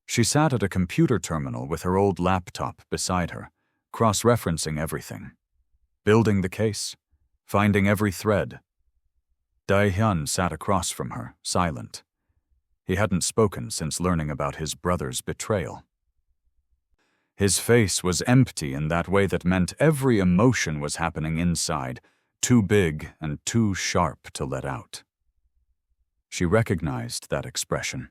Speaker 1: She sat at a computer terminal with her old laptop beside her, cross-referencing everything, building the case, finding every thread. Dae-hyun sat across from her, silent. He hadn't spoken since learning about his brother's betrayal. His face was empty in that way that meant every emotion was happening inside, too big and too sharp to let out. She recognized that expression.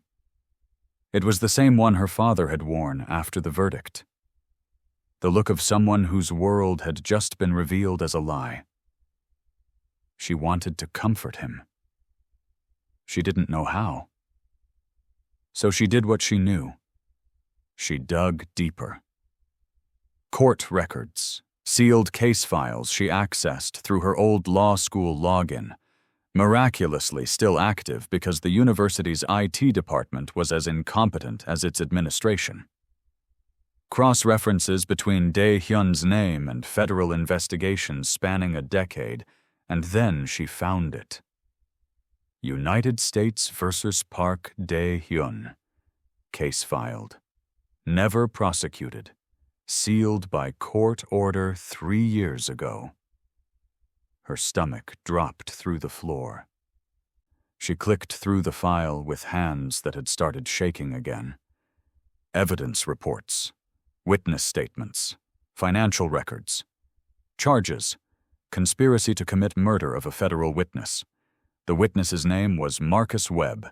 Speaker 1: It was the same one her father had worn after the verdict. The look of someone whose world had just been revealed as a lie. She wanted to comfort him. She didn't know how. So she did what she knew. She dug deeper. Court records, sealed case files she accessed through her old law school login, miraculously still active because the university's IT department was as incompetent as its administration. Cross-references between Dae-hyun's name and federal investigations spanning a decade, and then she found it. United States versus Park Dae-hyun. Case filed. Never prosecuted. Sealed by court order 3 years ago. Her stomach dropped through the floor. She clicked through the file with hands that had started shaking again. Evidence reports, witness statements, financial records, charges, conspiracy to commit murder of a federal witness. The witness's name was Marcus Webb,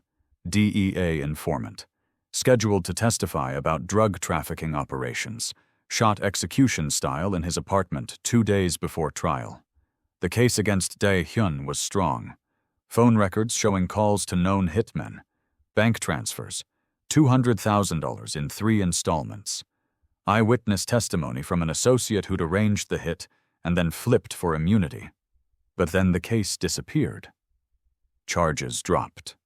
Speaker 1: DEA informant, scheduled to testify about drug trafficking operations, shot execution style in his apartment 2 days before trial. The case against Dae-hyun was strong. Phone records showing calls to known hitmen, bank transfers, $200,000 in 3 installments. Eyewitness testimony from an associate who'd arranged the hit and then flipped for immunity. But then the case disappeared. Charges dropped.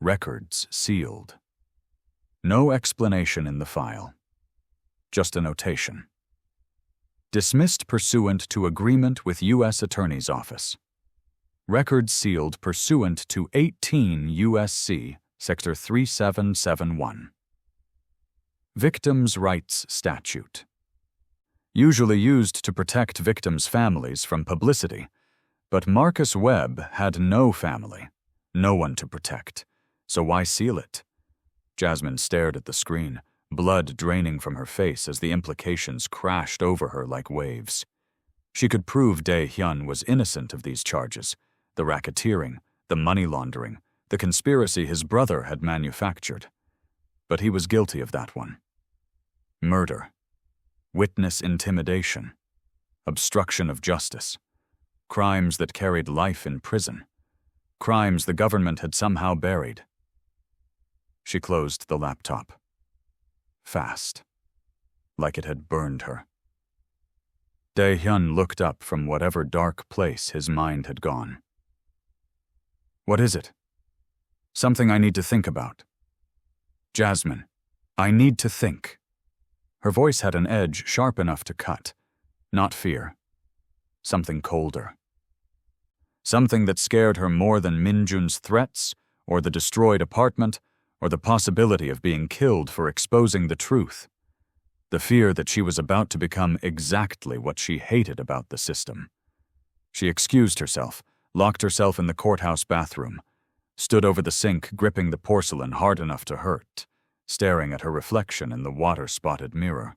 Speaker 1: Records sealed. No explanation in the file. Just a notation. Dismissed pursuant to agreement with U.S. Attorney's Office. Records sealed pursuant to 18 U.S.C. Sector 3771. Victims' Rights Statute. Usually used to protect victims' families from publicity, but Marcus Webb had no family, no one to protect, so why seal it? Jasmine stared at the screen, blood draining from her face as the implications crashed over her like waves. She could prove Dae-hyun was innocent of these charges, the racketeering, the money laundering, the conspiracy his brother had manufactured. But he was guilty of that one. Murder, witness intimidation, obstruction of justice, crimes that carried life in prison, crimes the government had somehow buried. She closed the laptop. Fast, like it had burned her. Dae-hyun looked up from whatever dark place his mind had gone. What is it? Something I need to think about. Jasmine, I need to think. Her voice had an edge sharp enough to cut, not fear. Something colder. Something that scared her more than Minjun's threats, or the destroyed apartment, or the possibility of being killed for exposing the truth. The fear that she was about to become exactly what she hated about the system. She excused herself, locked herself in the courthouse bathroom, stood over the sink gripping the porcelain hard enough to hurt, staring at her reflection in the water-spotted mirror.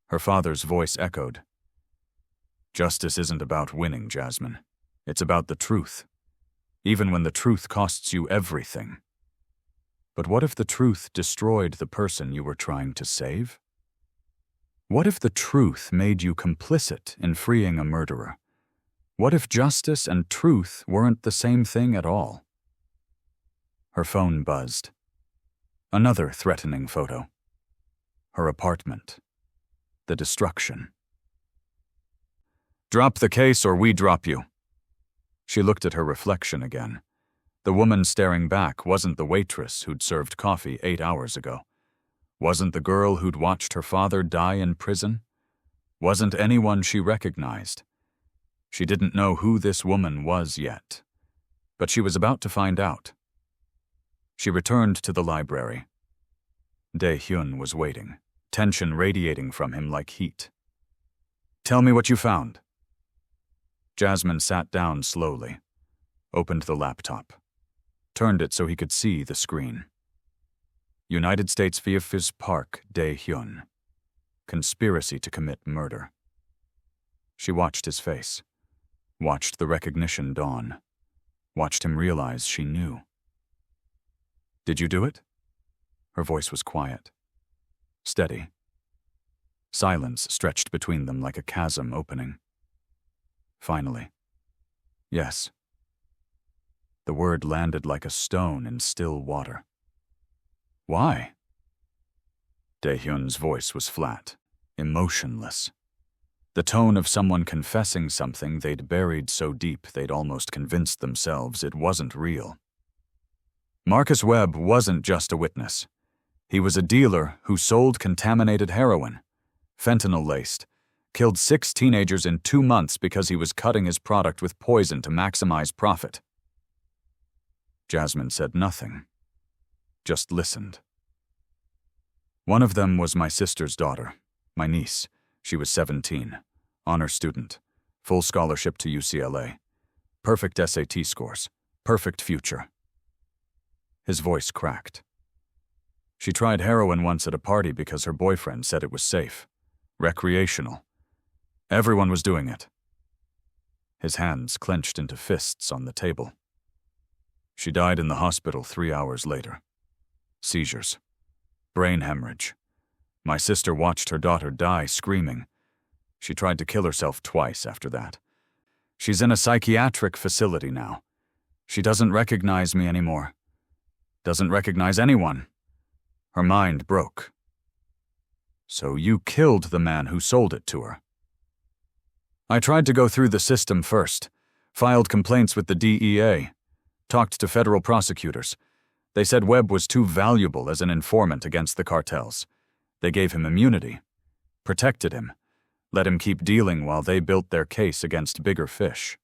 Speaker 1: Her father's voice echoed. Justice isn't about winning, Jasmine. It's about the truth. Even when the truth costs you everything. But what if the truth destroyed the person you were trying to save? What if the truth made you complicit in freeing a murderer? What if justice and truth weren't the same thing at all? Her phone buzzed. Another threatening photo. Her apartment. The destruction. Drop the case or we drop you. She looked at her reflection again. The woman staring back wasn't the waitress who'd served coffee 8 hours ago. Wasn't the girl who'd watched her father die in prison. Wasn't anyone she recognized. She didn't know who this woman was yet. But she was about to find out. She returned to the library. Dae-hyun was waiting, tension radiating from him like heat. Tell me what you found. Jasmine sat down slowly, opened the laptop, turned it so he could see the screen. United States versus Park Dae-hyun. conspiracy to commit murder. She watched his face, watched the recognition dawn, watched him realize she knew. "Did you do it?" Her voice was quiet, steady. Silence stretched between them like a chasm opening. Finally, "Yes." The word landed like a stone in still water. "Why?" Dae-hyun's voice was flat, emotionless. The tone of someone confessing something they'd buried so deep they'd almost convinced themselves it wasn't real. Marcus Webb wasn't just a witness. He was a dealer who sold contaminated heroin, fentanyl-laced, killed 6 teenagers in 2 months because he was cutting his product with poison to maximize profit. Jasmine said nothing, just listened. "One of them was my sister's daughter, my niece. She was 17, honor student, full scholarship to UCLA, perfect SAT scores, perfect future." His voice cracked. "She tried heroin once at a party because her boyfriend said it was safe, recreational. Everyone was doing it." His hands clenched into fists on the table. "She died in the hospital 3 hours later. Seizures. Brain hemorrhage. My sister watched her daughter die screaming. She tried to kill herself twice after that. She's in a psychiatric facility now. She doesn't recognize me anymore. Doesn't recognize anyone. Her mind broke." "So you killed the man who sold it to her?" "I tried to go through the system first, filed complaints with the DEA, talked to federal prosecutors. They said Webb was too valuable as an informant against the cartels. They gave him immunity, protected him, let him keep dealing while they built their case against bigger fish.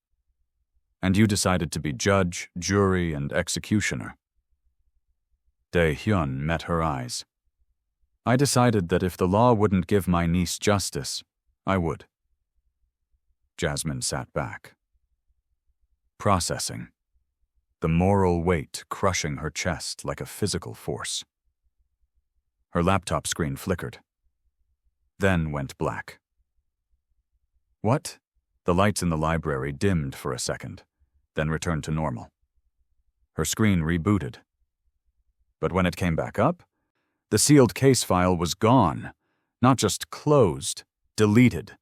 Speaker 1: And you decided to be judge, jury, and executioner." Dae-hyun met her eyes. "I decided that if the law wouldn't give my niece justice, I would." Jasmine sat back, processing, the moral weight crushing her chest like a physical force. Her laptop screen flickered, then went black. "What?" The lights in the library dimmed for a second, then returned to normal. Her screen rebooted. But when it came back up, the sealed case file was gone, not just closed, deleted,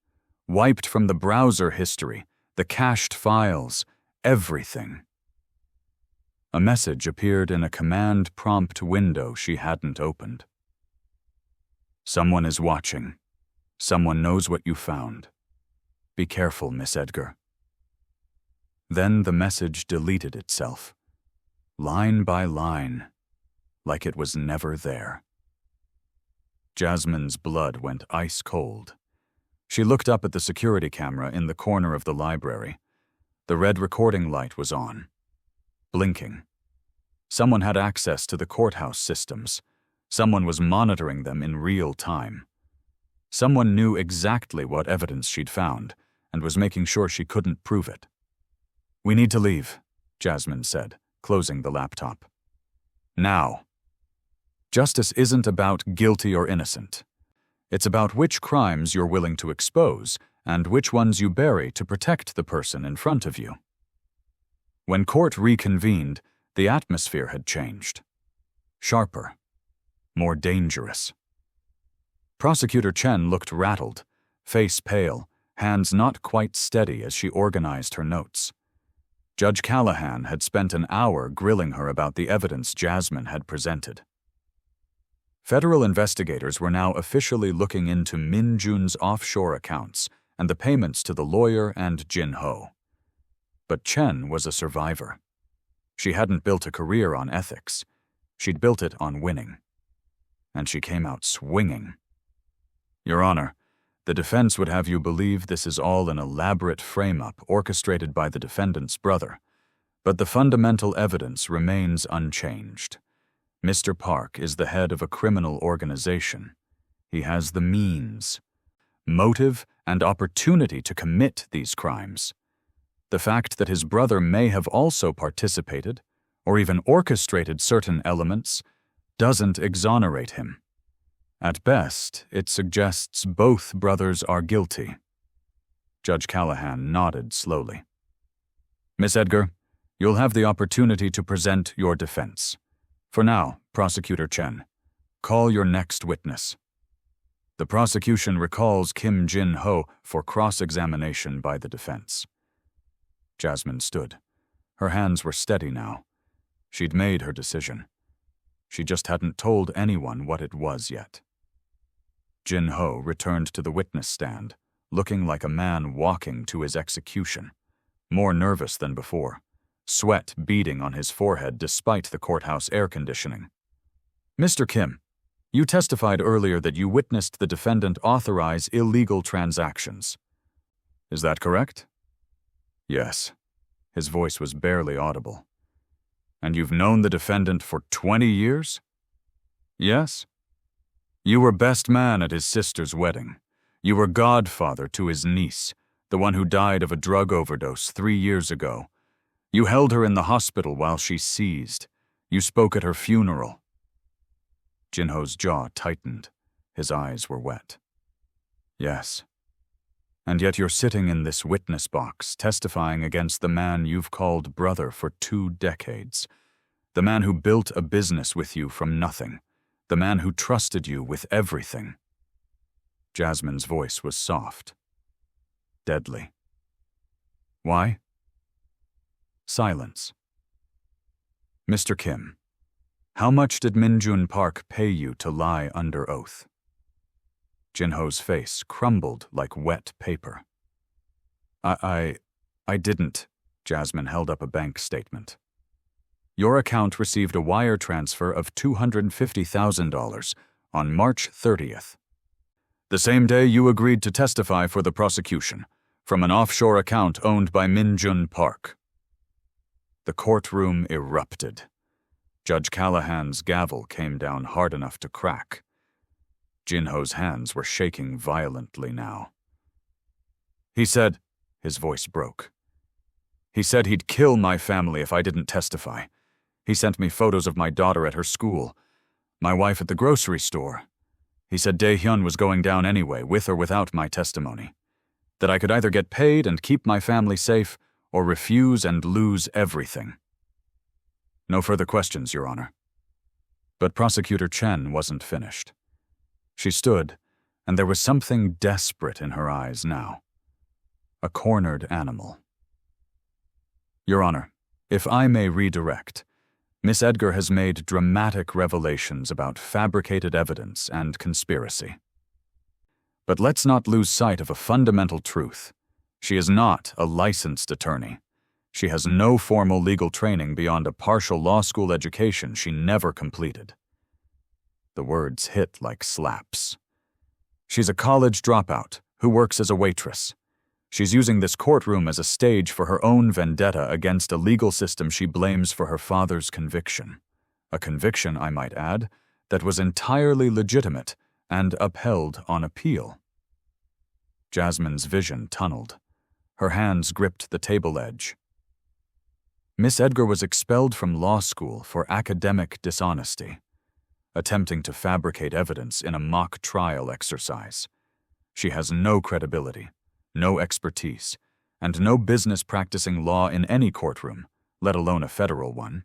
Speaker 1: wiped from the browser history, the cached files, everything. A message appeared in a command prompt window she hadn't opened. "Someone is watching. Someone knows what you found. Be careful, Miss Edgar." Then the message deleted itself, line by line, like it was never there. Jasmine's blood went ice cold. She looked up at the security camera in the corner of the library. The red recording light was on, blinking. Someone had access to the courthouse systems. Someone was monitoring them in real time. Someone knew exactly what evidence she'd found and was making sure she couldn't prove it. "We need to leave," Jasmine said, closing the laptop. "Now." Justice isn't about guilty or innocent. It's about which crimes you're willing to expose and which ones you bury to protect the person in front of you. When court reconvened, the atmosphere had changed. Sharper, more dangerous. Prosecutor Chen looked rattled, face pale, hands not quite steady as she organized her notes. Judge Callahan had spent an hour grilling her about the evidence Jasmine had presented. Federal investigators were now officially looking into Min Jun's offshore accounts and the payments to the lawyer and Jin Ho. But Chen was a survivor. She hadn't built a career on ethics. She'd built it on winning. And she came out swinging. "Your Honor, the defense would have you believe this is all an elaborate frame-up orchestrated by the defendant's brother, but the fundamental evidence remains unchanged. Mr. Park is the head of a criminal organization. He has the means, motive, and opportunity to commit these crimes. The fact that his brother may have also participated, or even orchestrated certain elements, doesn't exonerate him. At best, it suggests both brothers are guilty. Judge Callahan nodded slowly. Miss Edgar, you'll have the opportunity to present your defense. For now, Prosecutor Chen, call your next witness. The prosecution recalls Kim Jin-ho for cross-examination by the defense. Jasmine stood. Her hands were steady now. She'd made her decision. She just hadn't told anyone what it was yet. Jin-ho returned to the witness stand, looking like a man walking to his execution, more nervous than before, sweat beading on his forehead despite the courthouse air conditioning. Mr. Kim, you testified earlier that you witnessed the defendant authorize illegal transactions. Is that correct? Yes. His voice was barely audible. And you've known the defendant for 20 years? Yes. You were best man at his sister's wedding. You were godfather to his niece, the one who died of a drug overdose 3 years ago. You held her in the hospital while she seized. You spoke at her funeral. Jin-ho's jaw tightened. His eyes were wet. Yes. And yet you're sitting in this witness box, testifying against the man you've called brother for 2 decades. The man who built a business with you from nothing. The man who trusted you with everything. Jasmine's voice was soft. Deadly. Why? Silence. Mr. Kim, how much did Minjun Park pay you to lie under oath? Jin-ho's face crumbled like wet paper. I didn't. Jasmine held up a bank statement. Your account received a wire transfer of $250,000 on March 30th. The same day you agreed to testify for the prosecution, from an offshore account owned by Minjun Park. The courtroom erupted. Judge Callahan's gavel came down hard enough to crack. Jin-ho's hands were shaking violently now. He said, his voice broke. He said he'd kill my family if I didn't testify. He sent me photos of my daughter at her school, my wife at the grocery store. He said Dae-hyun was going down anyway, with or without my testimony. That I could either get paid and keep my family safe, or refuse and lose everything. No further questions, Your Honor. But Prosecutor Chen wasn't finished. She stood, and there was something desperate in her eyes now. A cornered animal. Your Honor, if I may redirect, Miss Edgar has made dramatic revelations about fabricated evidence and conspiracy. But let's not lose sight of a fundamental truth. She is not a licensed attorney. She has no formal legal training beyond a partial law school education she never completed. The words hit like slaps. She's a college dropout who works as a waitress. She's using this courtroom as a stage for her own vendetta against a legal system she blames for her father's conviction. A conviction, I might add, that was entirely legitimate and upheld on appeal. Jasmine's vision tunneled. Her hands gripped the table edge. Miss Edgar was expelled from law school for academic dishonesty, attempting to fabricate evidence in a mock trial exercise. She has no credibility, no expertise, and no business practicing law in any courtroom, let alone a federal one.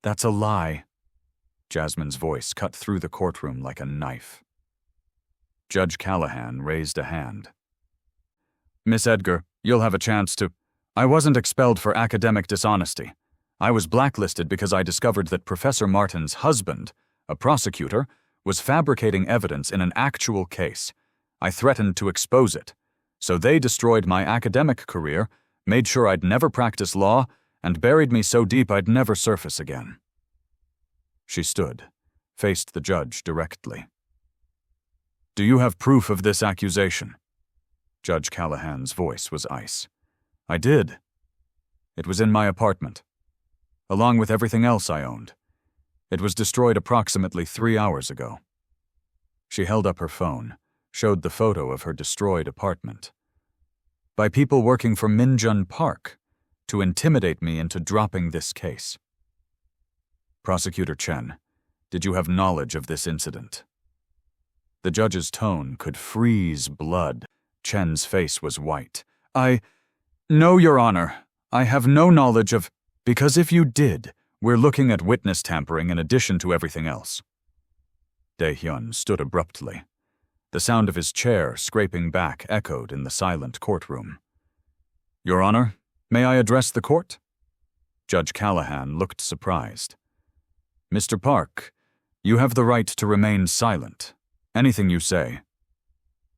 Speaker 1: That's a lie. Jasmine's voice cut through the courtroom like a knife. Judge Callahan raised a hand. Miss Edgar, you'll have a chance to— I wasn't expelled for academic dishonesty. I was blacklisted because I discovered that Professor Martin's husband, a prosecutor, was fabricating evidence in an actual case. I threatened to expose it. So they destroyed my academic career, made sure I'd never practice law, and buried me so deep I'd never surface again. She stood, faced the judge directly. Do you have proof of this accusation? Judge Callahan's voice was ice. I did. It was in my apartment, along with everything else I owned. It was destroyed approximately 3 hours ago. She held up her phone, showed the photo of her destroyed apartment. By people working for Minjun Park, to intimidate me into dropping this case. Prosecutor Chen, did you have knowledge of this incident? The judge's tone could freeze blood. Chen's face was white. No, Your Honor. I have no knowledge of— Because if you did, we're looking at witness tampering in addition to everything else. Dae-hyun stood abruptly. The sound of his chair scraping back echoed in the silent courtroom. Your Honor, may I address the court? Judge Callahan looked surprised. Mr. Park, you have the right to remain silent. Anything you say.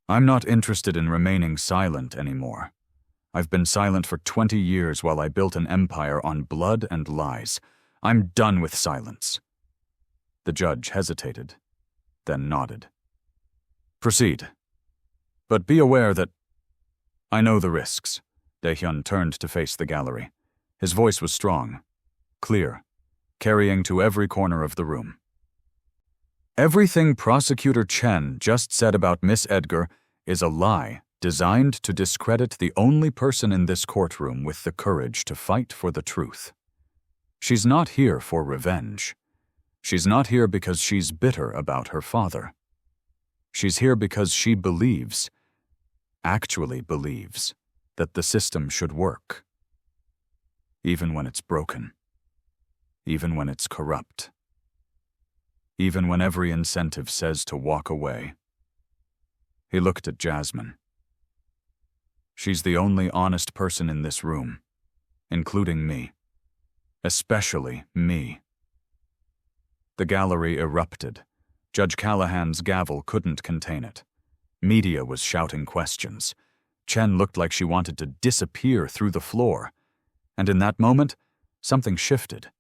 Speaker 1: I'm not interested in remaining silent anymore. I've been silent for 20 years while I built an empire on blood and lies. I'm done with silence. The judge hesitated, then nodded. Proceed. But be aware that— I know the risks. Dae-hyun turned to face the gallery. His voice was strong, clear, carrying to every corner of the room. Everything Prosecutor Chen just said about Miss Edgar is a lie designed to discredit the only person in this courtroom with the courage to fight for the truth. She's not here for revenge. She's not here because she's bitter about her father. She's here because she believes, actually believes, that the system should work. Even when it's broken. Even when it's corrupt. Even when every incentive says to walk away. He looked at Jasmine. She's the only honest person in this room, including me. Especially me. The gallery erupted. Judge Callahan's gavel couldn't contain it. Media was shouting questions. Chen looked like she wanted to disappear through the floor. And in that moment, something shifted.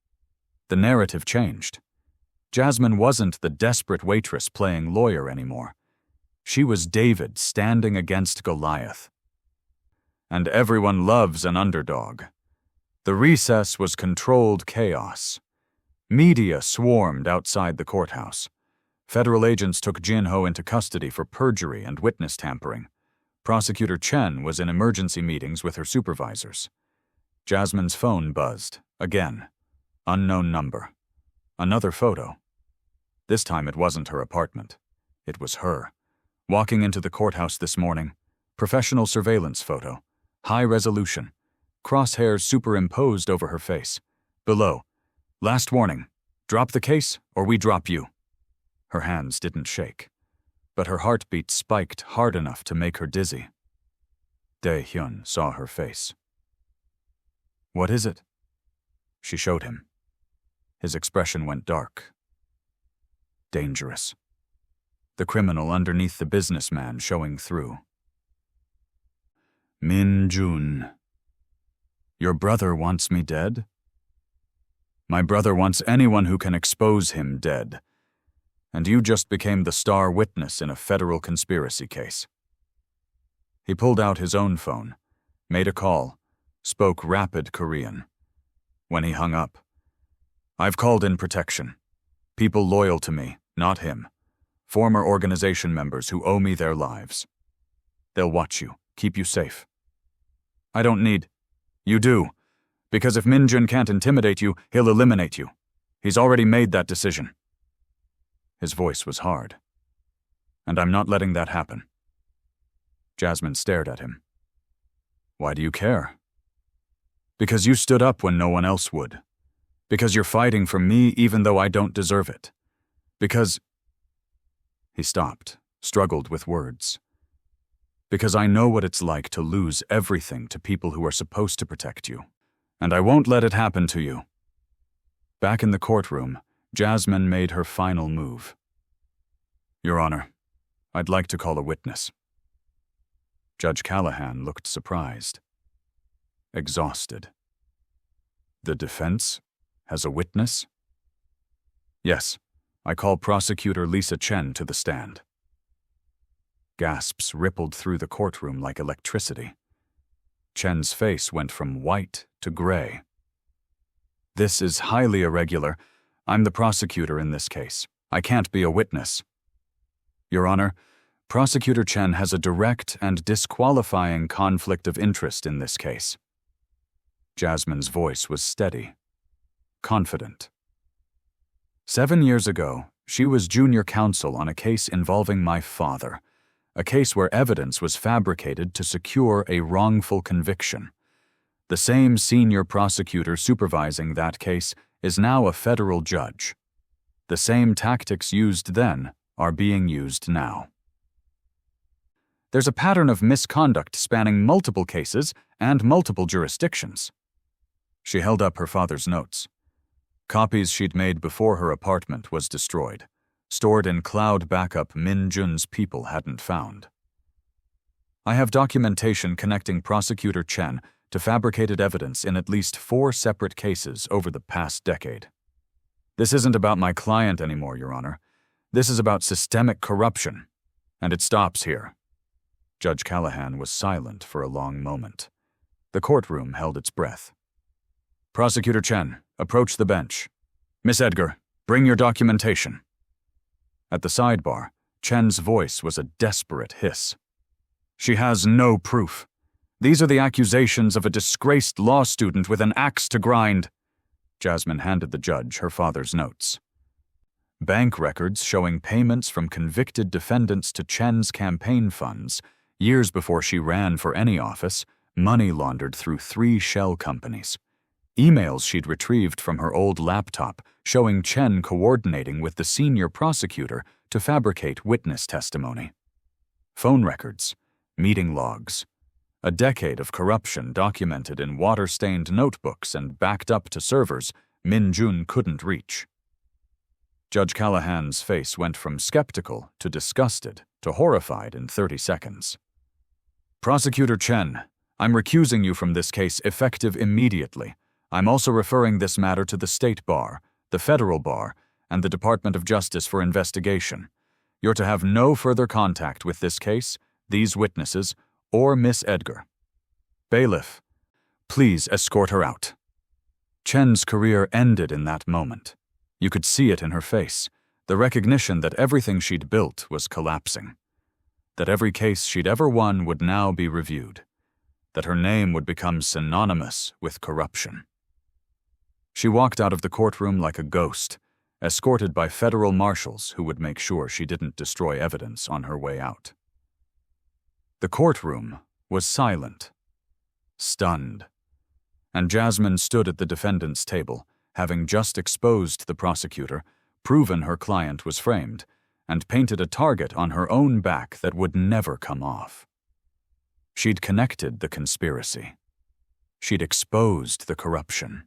Speaker 1: The narrative changed. Jasmine wasn't the desperate waitress playing lawyer anymore. She was David standing against Goliath. And everyone loves an underdog. The recess was controlled chaos. Media swarmed outside the courthouse. Federal agents took Jin-ho into custody for perjury and witness tampering. Prosecutor Chen was in emergency meetings with her supervisors. Jasmine's phone buzzed. Again. Unknown number. Another photo. This time it wasn't her apartment. It was her. Walking into the courthouse this morning. Professional surveillance photo. High resolution. Crosshairs superimposed over her face. Below. Last warning. Drop the case or we drop you. Her hands didn't shake, but her heartbeat spiked hard enough to make her dizzy. Dae-hyun saw her face. What is it? She showed him. His expression went dark. Dangerous. The criminal underneath the businessman showing through. Min-jun. Your brother wants me dead? My brother wants anyone who can expose him dead. And you just became the star witness in a federal conspiracy case. He pulled out his own phone, made a call, spoke rapid Korean. When he hung up, I've called in protection. People loyal to me, not him. Former organization members who owe me their lives. They'll watch you, keep you safe. I don't need— You do. Because if Min-jun can't intimidate you, he'll eliminate you. He's already made that decision. His voice was hard. And I'm not letting that happen. Jasmine stared at him. Why do you care? Because you stood up when no one else would. Because you're fighting for me even though I don't deserve it. Because— He stopped, struggled with words. Because I know what it's like to lose everything to people who are supposed to protect you. And I won't let it happen to you. Back in the courtroom, Jasmine made her final move. Your Honor, I'd like to call a witness. Judge Callahan looked surprised. Exhausted. The defense has a witness? Yes, I call Prosecutor Lisa Chen to the stand. Gasps rippled through the courtroom like electricity. Chen's face went from white to gray. This is highly irregular. I'm the prosecutor in this case. I can't be a witness. Your Honor, Prosecutor Chen has a direct and disqualifying conflict of interest in this case. Jasmine's voice was steady, confident. 7 years ago, She was junior counsel on a case involving my father, a case where evidence was fabricated to secure a wrongful conviction. The same senior prosecutor supervising that case is now a federal judge. The same tactics used then are being used now. There's a pattern of misconduct spanning multiple cases and multiple jurisdictions. She held up her father's notes. Copies she'd made before her apartment was destroyed, stored in cloud backup Min Jun's people hadn't found. I have documentation connecting Prosecutor Chen to fabricated evidence in at least 4 separate cases over the past decade. This isn't about my client anymore, Your Honor. This is about systemic corruption, and it stops here. Judge Callahan was silent for a long moment. The courtroom held its breath. Prosecutor Chen, approach the bench. Miss Edgar, bring your documentation. At the sidebar, Chen's voice was a desperate hiss. She has no proof. These are the accusations of a disgraced law student with an axe to grind. Jasmine handed the judge her father's notes. Bank records showing payments from convicted defendants to Chen's campaign funds, years before she ran for any office, money laundered through 3 shell companies. Emails she'd retrieved from her old laptop showing Chen coordinating with the senior prosecutor to fabricate witness testimony. Phone records, meeting logs, a decade of corruption documented in water-stained notebooks and backed up to servers Min Jun couldn't reach. Judge Callahan's face went from skeptical to disgusted to horrified in 30 seconds. Prosecutor Chen, I'm recusing you from this case effective immediately. I'm also referring this matter to the State Bar, the Federal Bar, and the Department of Justice for investigation. You're to have no further contact with this case, these witnesses, or Miss Edgar. Bailiff, please escort her out. Chen's career ended in that moment. You could see it in her face, the recognition that everything she'd built was collapsing. That every case she'd ever won would now be reviewed. That her name would become synonymous with corruption. She walked out of the courtroom like a ghost, escorted by federal marshals who would make sure she didn't destroy evidence on her way out. The courtroom was silent, stunned, and Jasmine stood at the defendant's table, having just exposed the prosecutor, proven her client was framed, and painted a target on her own back that would never come off. She'd connected the conspiracy. She'd exposed the corruption.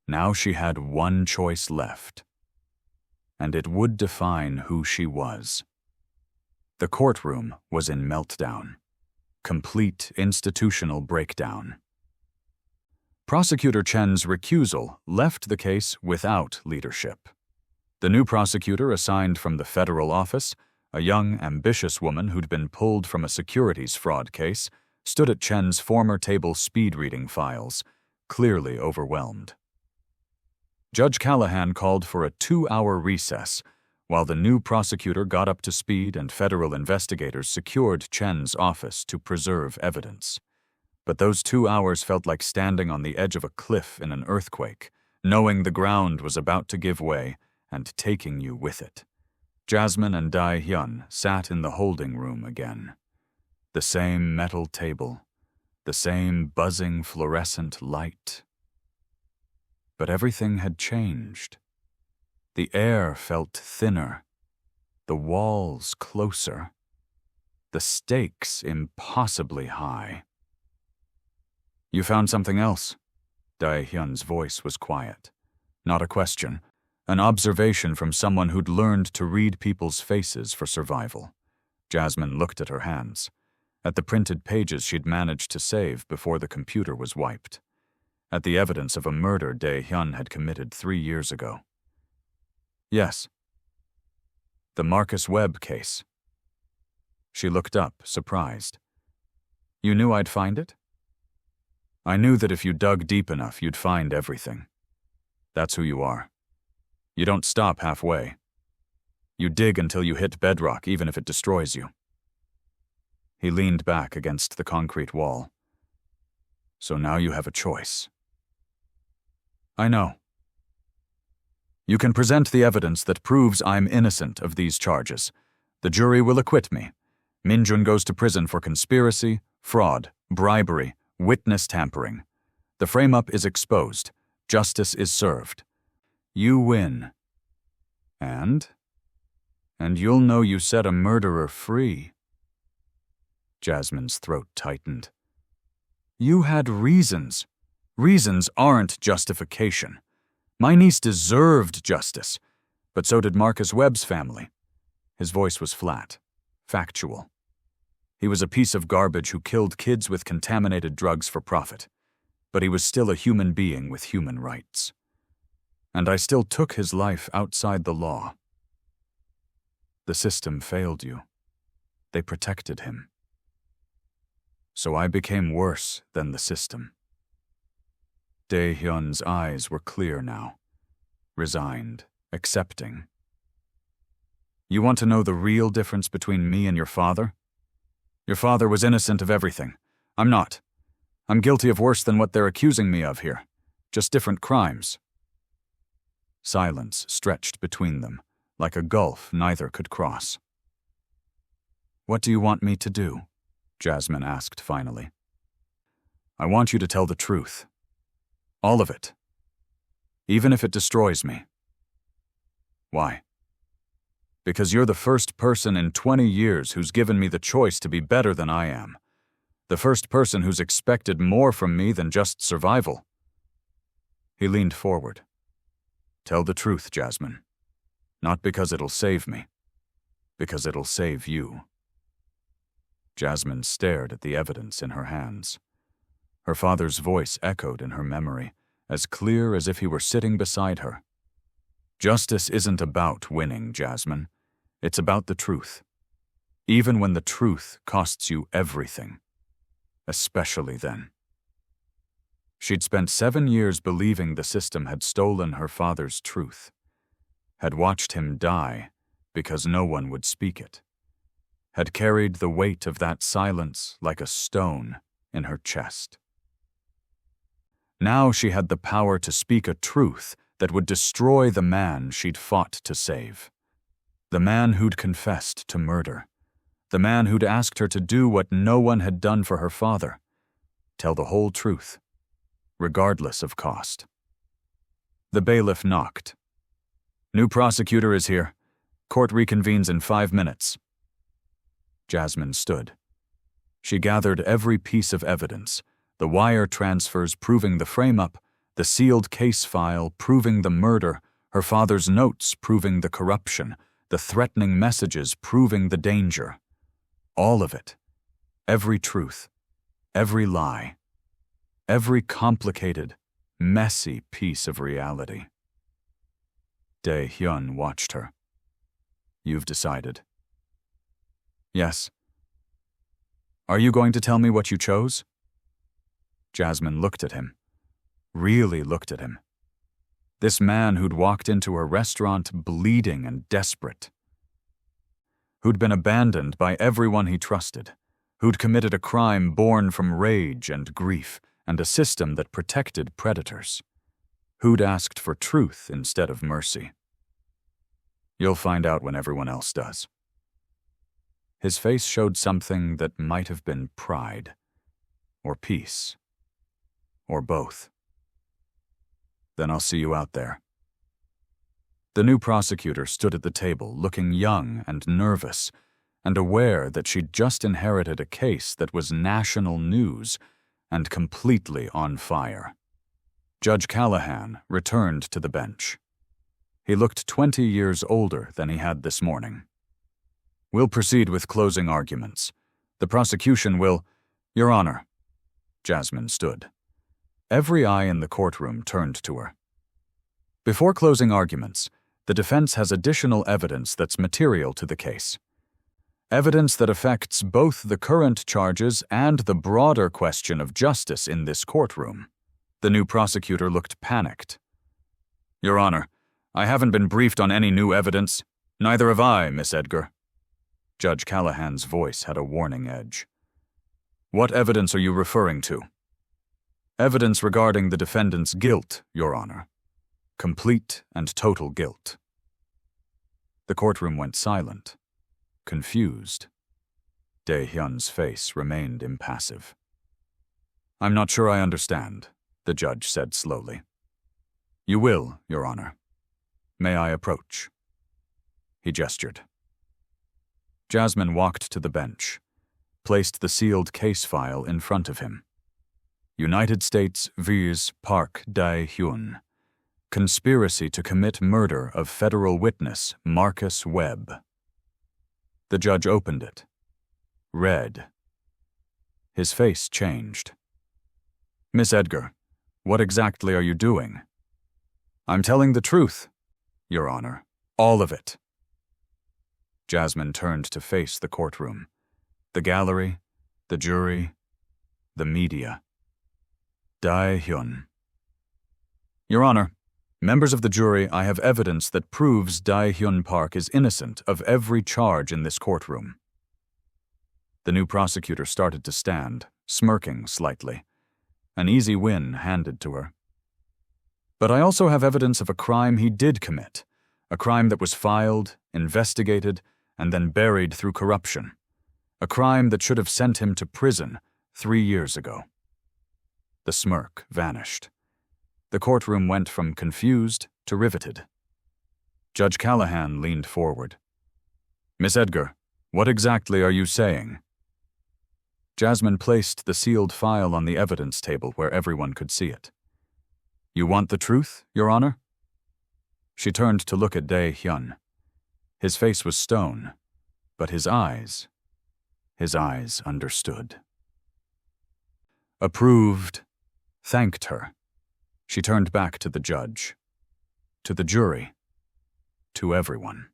Speaker 1: Now she had one choice left, and it would define who she was. The courtroom was in meltdown. Complete institutional breakdown. Prosecutor Chen's recusal left the case without leadership. The new prosecutor assigned from the federal office, a young, ambitious woman who'd been pulled from a securities fraud case, stood at Chen's former table speed-reading files, clearly overwhelmed. Judge Callahan called for a 2-hour recess, while the new prosecutor got up to speed and federal investigators secured Chen's office to preserve evidence. But those 2 hours felt like standing on the edge of a cliff in an earthquake, knowing the ground was about to give way and taking you with it. Jasmine and Dai Hyun sat in the holding room again. The same metal table, the same buzzing fluorescent light. But everything had changed. The air felt thinner, the walls closer, the stakes impossibly high. You found something else? Dai Hyun's voice was quiet. Not a question, an observation from someone who'd learned to read people's faces for survival. Jasmine looked at her hands, at the printed pages she'd managed to save before the computer was wiped, at the evidence of a murder Dai Hyun had committed 3 years ago. Yes. The Marcus Webb case. She looked up, surprised. You knew I'd find it? I knew that if you dug deep enough, you'd find everything. That's who you are. You don't stop halfway. You dig until you hit bedrock, even if it destroys you. He leaned back against the concrete wall. So now you have a choice. I know. You can present the evidence that proves I'm innocent of these charges. The jury will acquit me. Minjun goes to prison for conspiracy, fraud, bribery, witness tampering. The frame-up is exposed. Justice is served. You win. And you'll know you set a murderer free. Jasmine's throat tightened. You had reasons. Reasons aren't justification. My niece deserved justice, but so did Marcus Webb's family. His voice was flat, factual. He was a piece of garbage who killed kids with contaminated drugs for profit, but he was still a human being with human rights. And I still took his life outside the law. The system failed you. They protected him. So I became worse than the system. Dae-hyun's eyes were clear now, resigned, accepting. You want to know the real difference between me and your father? Your father was innocent of everything. I'm not. I'm guilty of worse than what they're accusing me of here. Just different crimes. Silence stretched between them, like a gulf neither could cross. What do you want me to do? Jasmine asked finally. I want you to tell the truth. All of it. Even if it destroys me. Why? Because you're the first person in 20 years who's given me the choice to be better than I am. The first person who's expected more from me than just survival. He leaned forward. Tell the truth, Jasmine. Not because it'll save me. Because it'll save you. Jasmine stared at the evidence in her hands. Her father's voice echoed in her memory, as clear as if he were sitting beside her. Justice isn't about winning, Jasmine. It's about the truth. Even when the truth costs you everything. Especially then. She'd spent 7 years believing the system had stolen her father's truth. Had watched him die because no one would speak it. Had carried the weight of that silence like a stone in her chest. Now she had the power to speak a truth that would destroy the man she'd fought to save. The man who'd confessed to murder. The man who'd asked her to do what no one had done for her father. Tell the whole truth, regardless of cost. The bailiff knocked. New prosecutor is here. Court reconvenes in 5 minutes. Jasmine stood. She gathered every piece of evidence, the wire transfers proving the frame-up, the sealed case file proving the murder, her father's notes proving the corruption, the threatening messages proving the danger. All of it. Every truth. Every lie. Every complicated, messy piece of reality. Dae-hyun watched her. You've decided. Yes. Are you going to tell me what you chose? Jasmine looked at him. Really looked at him. This man who'd walked into her restaurant bleeding and desperate. Who'd been abandoned by everyone he trusted. Who'd committed a crime born from rage and grief and a system that protected predators. Who'd asked for truth instead of mercy. You'll find out when everyone else does. His face showed something that might have been pride, or peace, or both. Then I'll see you out there. The new prosecutor stood at the table, looking young and nervous, and aware that she'd just inherited a case that was national news and completely on fire. Judge Callahan returned to the bench. He looked 20 years older than he had this morning. We'll proceed with closing arguments. The prosecution will— Your Honor. Jasmine stood. Every eye in the courtroom turned to her. Before closing arguments, the defense has additional evidence that's material to the case. Evidence that affects both the current charges and the broader question of justice in this courtroom. The new prosecutor looked panicked. Your Honor, I haven't been briefed on any new evidence. Neither have I, Miss Edgar. Judge Callahan's voice had a warning edge. What evidence are you referring to? Evidence regarding the defendant's guilt, Your Honor. Complete and total guilt. The courtroom went silent, confused. Dae-hyun's face remained impassive. "I'm not sure I understand," the judge said slowly. "You will, Your Honor. May I approach?" He gestured. Jasmine walked to the bench, placed the sealed case file in front of him. United States vs. Park Dae-hyun. Conspiracy to commit murder of federal witness Marcus Webb. The judge opened it. Read. His face changed. "Miss Edgar, what exactly are you doing?" "I'm telling the truth, Your Honor. All of it." Jasmine turned to face the courtroom. The gallery, the jury, the media. Dae-hyun. "Your Honor, members of the jury, I have evidence that proves Dae-hyun Park is innocent of every charge in this courtroom." The new prosecutor started to stand, smirking slightly. An easy win handed to her. "But I also have evidence of a crime he did commit, a crime that was filed, investigated, and then buried through corruption. A crime that should have sent him to prison 3 years ago." The smirk vanished. The courtroom went from confused to riveted. Judge Callahan leaned forward. "Miss Edgar, what exactly are you saying?" Jasmine placed the sealed file on the evidence table where everyone could see it. "You want the truth, Your Honor?" She turned to look at Dae-hyun. His face was stone, but his eyes understood. Approved, thanked her. She turned back to the judge, to the jury, to everyone.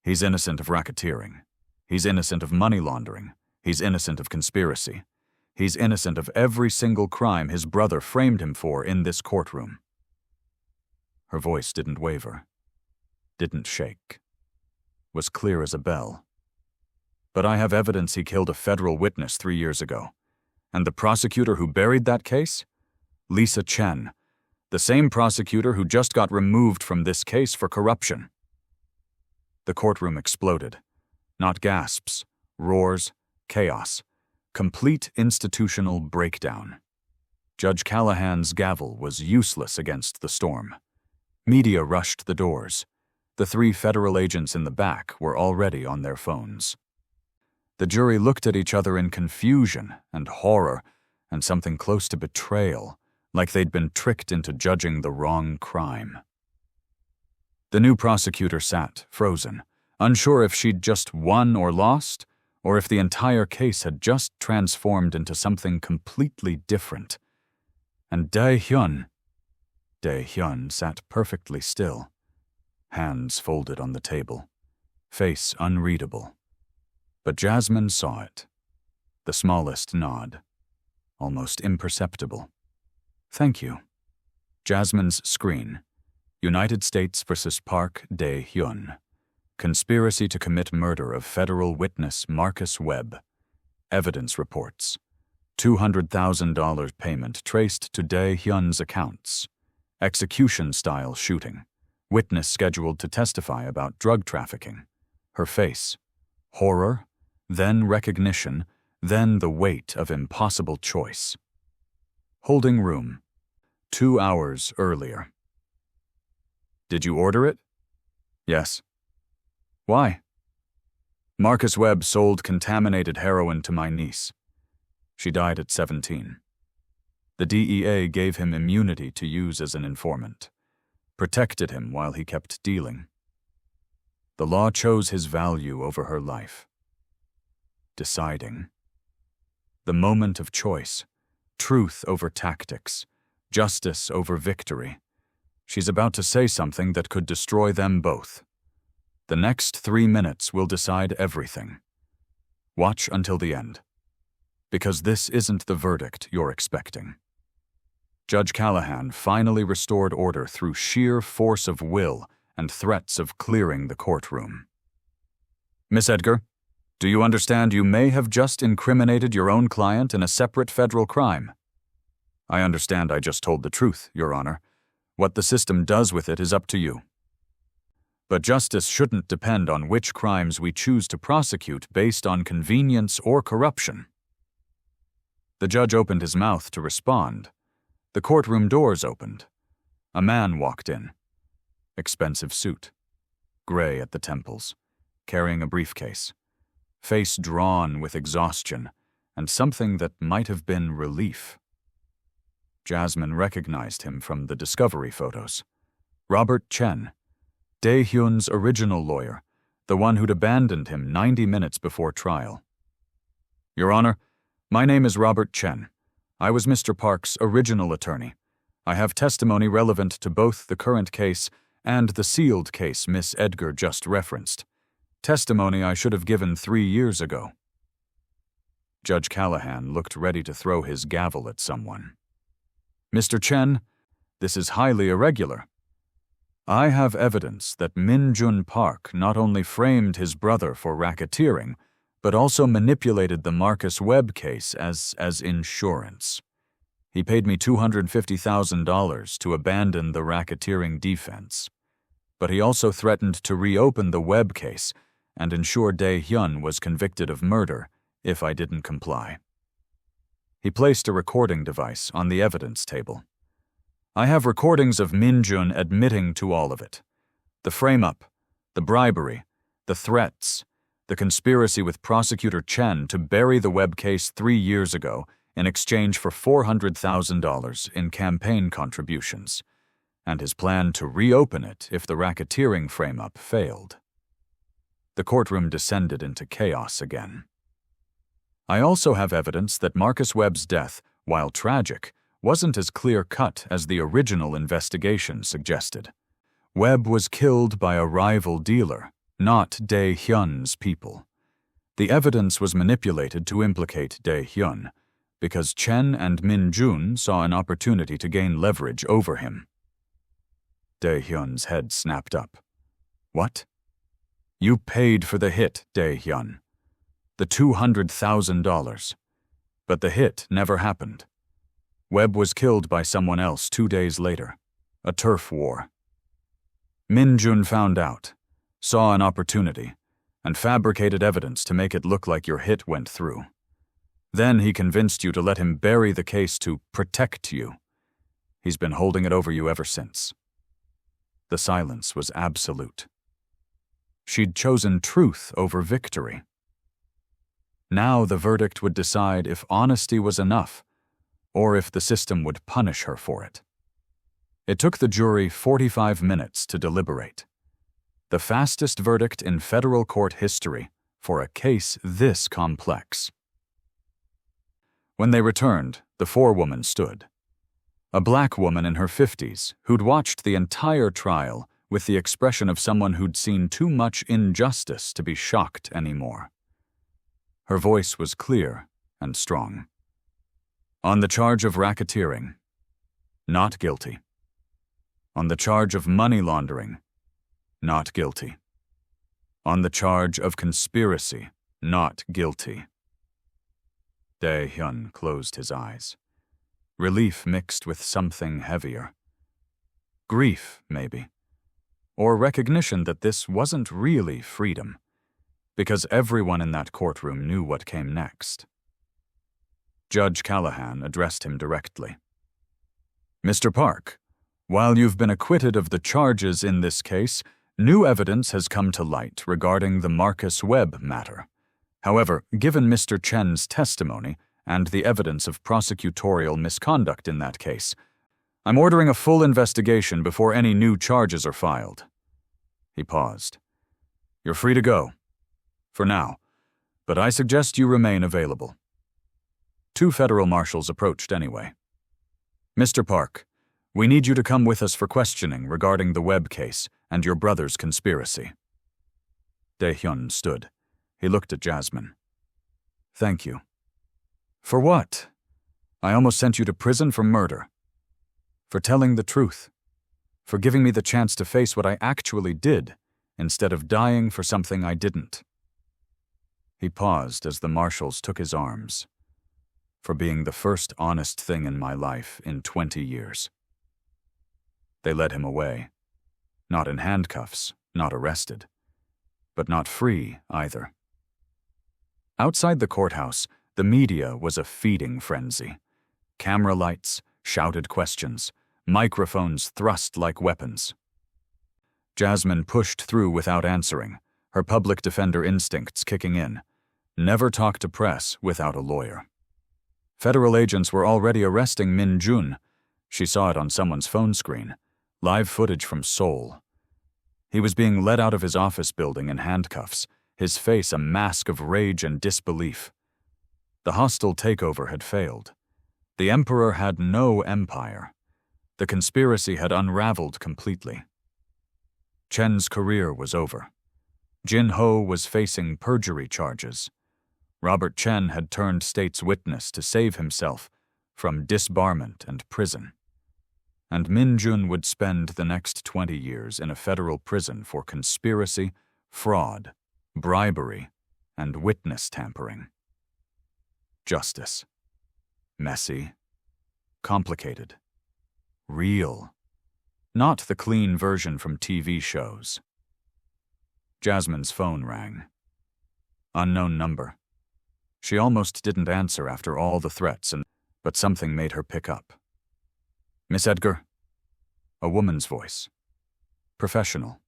Speaker 1: "He's innocent of racketeering. He's innocent of money laundering. He's innocent of conspiracy. He's innocent of every single crime his brother framed him for in this courtroom." Her voice didn't waver, didn't shake, was clear as a bell. "But I have evidence he killed a federal witness 3 years ago. And the prosecutor who buried that case? Lisa Chen, the same prosecutor who just got removed from this case for corruption." The courtroom exploded. Not gasps, roars, chaos. Complete institutional breakdown. Judge Callahan's gavel was useless against the storm. Media rushed the doors. The 3 federal agents in the back were already on their phones. The jury looked at each other in confusion and horror and something close to betrayal, like they'd been tricked into judging the wrong crime. The new prosecutor sat, frozen, unsure if she'd just won or lost, or if the entire case had just transformed into something completely different. And Dae-hyun sat perfectly still, hands folded on the table, face unreadable. But Jasmine saw it. The smallest nod, almost imperceptible. "Thank you." Jasmine's screen. United States vs. Park Dae-hyun. Conspiracy to commit murder of federal witness Marcus Webb. Evidence reports. $200,000 payment traced to Dae-hyun's accounts. Execution-style shooting. Witness scheduled to testify about drug trafficking. Her face. Horror, then recognition, then the weight of impossible choice. Holding room. 2 hours earlier. "Did you order it?" "Yes." "Why?" "Marcus Webb sold contaminated heroin to my niece. She died at 17. The DEA gave him immunity to use as an informant, protected him while he kept dealing. The law chose his value over her life. Deciding. The moment of choice, truth over tactics, justice over victory. She's about to say something that could destroy them both. The next 3 minutes will decide everything. Watch until the end. Because this isn't the verdict you're expecting." Judge Callahan finally restored order through sheer force of will and threats of clearing the courtroom. "Miss Edgar, do you understand you may have just incriminated your own client in a separate federal crime?" "I understand I just told the truth, Your Honor. What the system does with it is up to you. But justice shouldn't depend on which crimes we choose to prosecute based on convenience or corruption. The judge opened his mouth to respond. The courtroom doors opened. A man walked in. Expensive suit. Gray at the temples. Carrying a briefcase. Face drawn with exhaustion, and something that might have been relief. Jasmine recognized him from the discovery photos. Robert Chen, Dae-hyun's original lawyer, the one who'd abandoned him 90 minutes before trial. Your Honor, my name is Robert Chen. I was Mr. Park's original attorney. I have testimony relevant to both the current case and the sealed case Miss Edgar just referenced. Testimony I should have given 3 years ago. Judge Callahan looked ready to throw his gavel at someone. Mr. Chen, this is highly irregular. I have evidence that Min-jun Park not only framed his brother for racketeering, but also manipulated the Marcus Webb case as insurance. He paid me $250,000 to abandon the racketeering defense. But he also threatened to reopen the Webb case and ensure Dae-hyun was convicted of murder if I didn't comply. He placed a recording device on the evidence table. I have recordings of Min-jun admitting to all of it. The frame-up, the bribery, the threats, the conspiracy with Prosecutor Chen to bury the Webb case 3 years ago in exchange for $400,000 in campaign contributions, and his plan to reopen it if the racketeering frame-up failed. The courtroom descended into chaos again. I also have evidence that Marcus Webb's death, while tragic, wasn't as clear-cut as the original investigation suggested. Webb was killed by a rival dealer, not Dae-hyun's people. The evidence was manipulated to implicate Dae-hyun, because Chen and Min-jun saw an opportunity to gain leverage over him. Dae-hyun's head snapped up. What? You paid for the hit, Dae-hyun. The $200,000. But the hit never happened. Webb was killed by someone else 2 days later. A turf war. Min-jun found out, saw an opportunity, and fabricated evidence to make it look like your hit went through. Then he convinced you to let him bury the case to protect you. He's been holding it over you ever since. The silence was absolute. She'd chosen truth over victory. Now the verdict would decide if honesty was enough, or if the system would punish her for it. It took the jury 45 minutes to deliberate. The fastest verdict in federal court history for a case this complex. When they returned, the forewoman stood. A black woman in her 50s who'd watched the entire trial with the expression of someone who'd seen too much injustice to be shocked anymore. Her voice was clear and strong. On the charge of racketeering, not guilty. On the charge of money laundering, not guilty. On the charge of conspiracy, not guilty. Dae-hyun closed his eyes. Relief mixed with something heavier. Grief, maybe. Or recognition that this wasn't really freedom, because everyone in that courtroom knew what came next. Judge Callahan addressed him directly. Mr. Park, while you've been acquitted of the charges in this case, new evidence has come to light regarding the Marcus Webb matter. However, given Mr. Chen's testimony and the evidence of prosecutorial misconduct in that case, I'm ordering a full investigation before any new charges are filed. He paused. You're free to go. For now, but I suggest you remain available. 2 federal marshals approached anyway. Mr. Park, we need you to come with us for questioning regarding the Webb case and your brother's conspiracy. Dae-hyun stood. He looked at Jasmine. Thank you. For what? I almost sent you to prison for murder. For telling the truth. For giving me the chance to face what I actually did, instead of dying for something I didn't. He paused as the marshals took his arms. For being the first honest thing in my life in 20 years. They led him away. Not in handcuffs, not arrested. But not free, either. Outside the courthouse, the media was a feeding frenzy. Camera lights, shouted questions, microphones thrust like weapons. Jasmine pushed through without answering, her public defender instincts kicking in. Never talk to press without a lawyer. Federal agents were already arresting Min Jun. She saw it on someone's phone screen. Live footage from Seoul. He was being led out of his office building in handcuffs, his face a mask of rage and disbelief. The hostile takeover had failed. The emperor had no empire. The conspiracy had unraveled completely. Chen's career was over. Jin Ho was facing perjury charges. Robert Chen had turned state's witness to save himself from disbarment and prison. And Min Jun would spend the next 20 years in a federal prison for conspiracy, fraud, bribery, and witness tampering. Justice. Messy. Complicated. Real. Not the clean version from TV shows. Jasmine's phone rang. Unknown number. She almost didn't answer after all the threats, but something made her pick up. Miss Edgar? A woman's voice. Professional.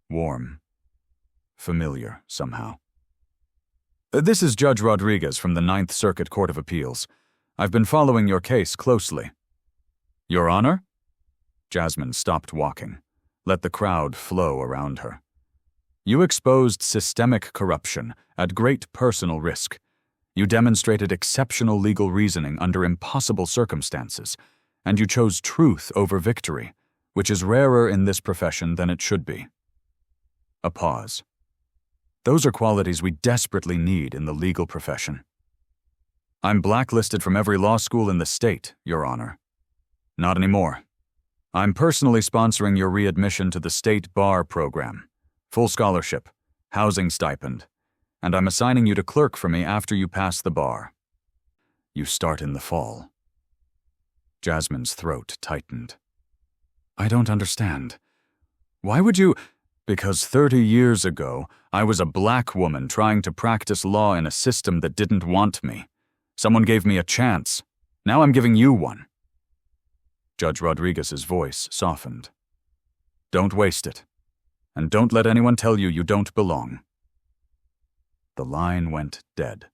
Speaker 1: Warm. Familiar, somehow. This is Judge Rodriguez from the Ninth Circuit Court of Appeals. I've been following your case closely. Your Honor? Jasmine stopped walking, let the crowd flow around her. You exposed systemic corruption at great personal risk. You demonstrated exceptional legal reasoning under impossible circumstances, and you chose truth over victory, which is rarer in this profession than it should be. A pause. Those are qualities we desperately need in the legal profession. I'm blacklisted from every law school in the state, Your Honor. Not anymore. I'm personally sponsoring your readmission to the state bar program. Full scholarship, housing stipend, and I'm assigning you to clerk for me after you pass the bar. You start in the fall. Jasmine's throat tightened. I don't understand. Why would you— Because 30 years ago, I was a black woman trying to practice law in a system that didn't want me. Someone gave me a chance. Now I'm giving you one. Judge Rodriguez's voice softened. Don't waste it. And don't let anyone tell you you don't belong. The line went dead.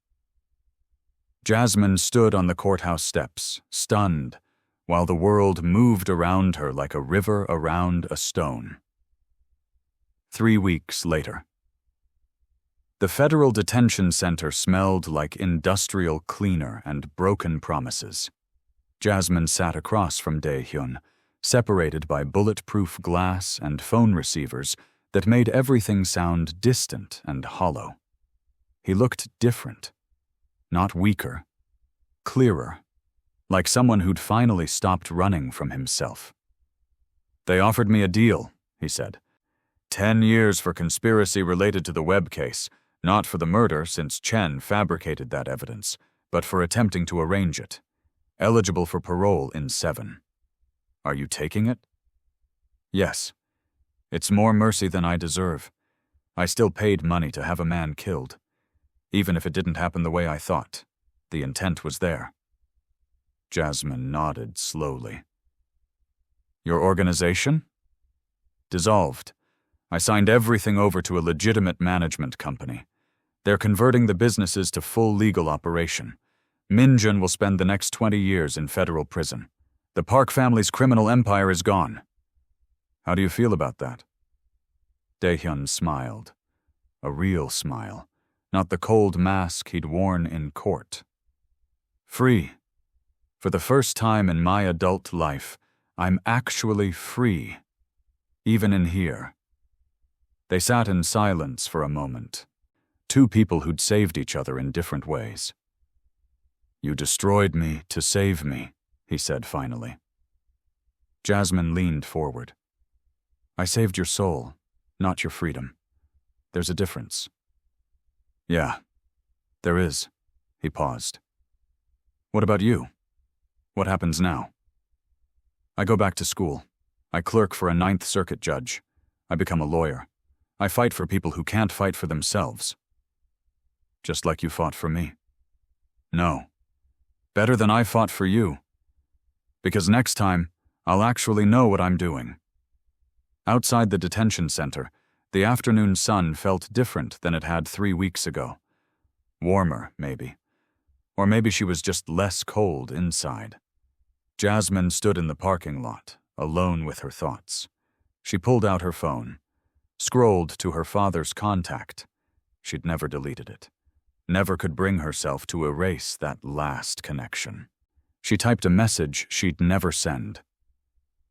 Speaker 1: Jasmine stood on the courthouse steps, stunned, while the world moved around her like a river around a stone. 3 weeks later. The federal detention center smelled like industrial cleaner and broken promises. Jasmine sat across from Dae-hyun, separated by bulletproof glass and phone receivers that made everything sound distant and hollow. He looked different, not weaker, clearer, like someone who'd finally stopped running from himself. They offered me a deal, he said. 10 years for conspiracy related to the Webb case, not for the murder since Chen fabricated that evidence, but for attempting to arrange it. Eligible for parole in 7. Are you taking it? Yes. It's more mercy than I deserve. I still paid money to have a man killed. Even if it didn't happen the way I thought, the intent was there. Jasmine nodded slowly. Your organization? Dissolved. I signed everything over to a legitimate management company. They're converting the businesses to full legal operation. Min Jun will spend the next 20 years in federal prison. The Park family's criminal empire is gone. How do you feel about that? Dae-hyun smiled. A real smile, not the cold mask he'd worn in court. Free. For the first time in my adult life, I'm actually free. Even in here. They sat in silence for a moment. Two people who'd saved each other in different ways. You destroyed me to save me, he said finally. Jasmine leaned forward. I saved your soul, not your freedom. There's a difference. Yeah, there is. He paused. What about you? What happens now? I go back to school. I clerk for a Ninth Circuit judge. I become a lawyer. I fight for people who can't fight for themselves. Just like you fought for me. No. Better than I fought for you. Because next time, I'll actually know what I'm doing. Outside the detention center, the afternoon sun felt different than it had 3 weeks ago. Warmer, maybe. Or maybe she was just less cold inside. Jasmine stood in the parking lot, alone with her thoughts. She pulled out her phone, scrolled to her father's contact. She'd never deleted it. Never could bring herself to erase that last connection. She typed a message she'd never send.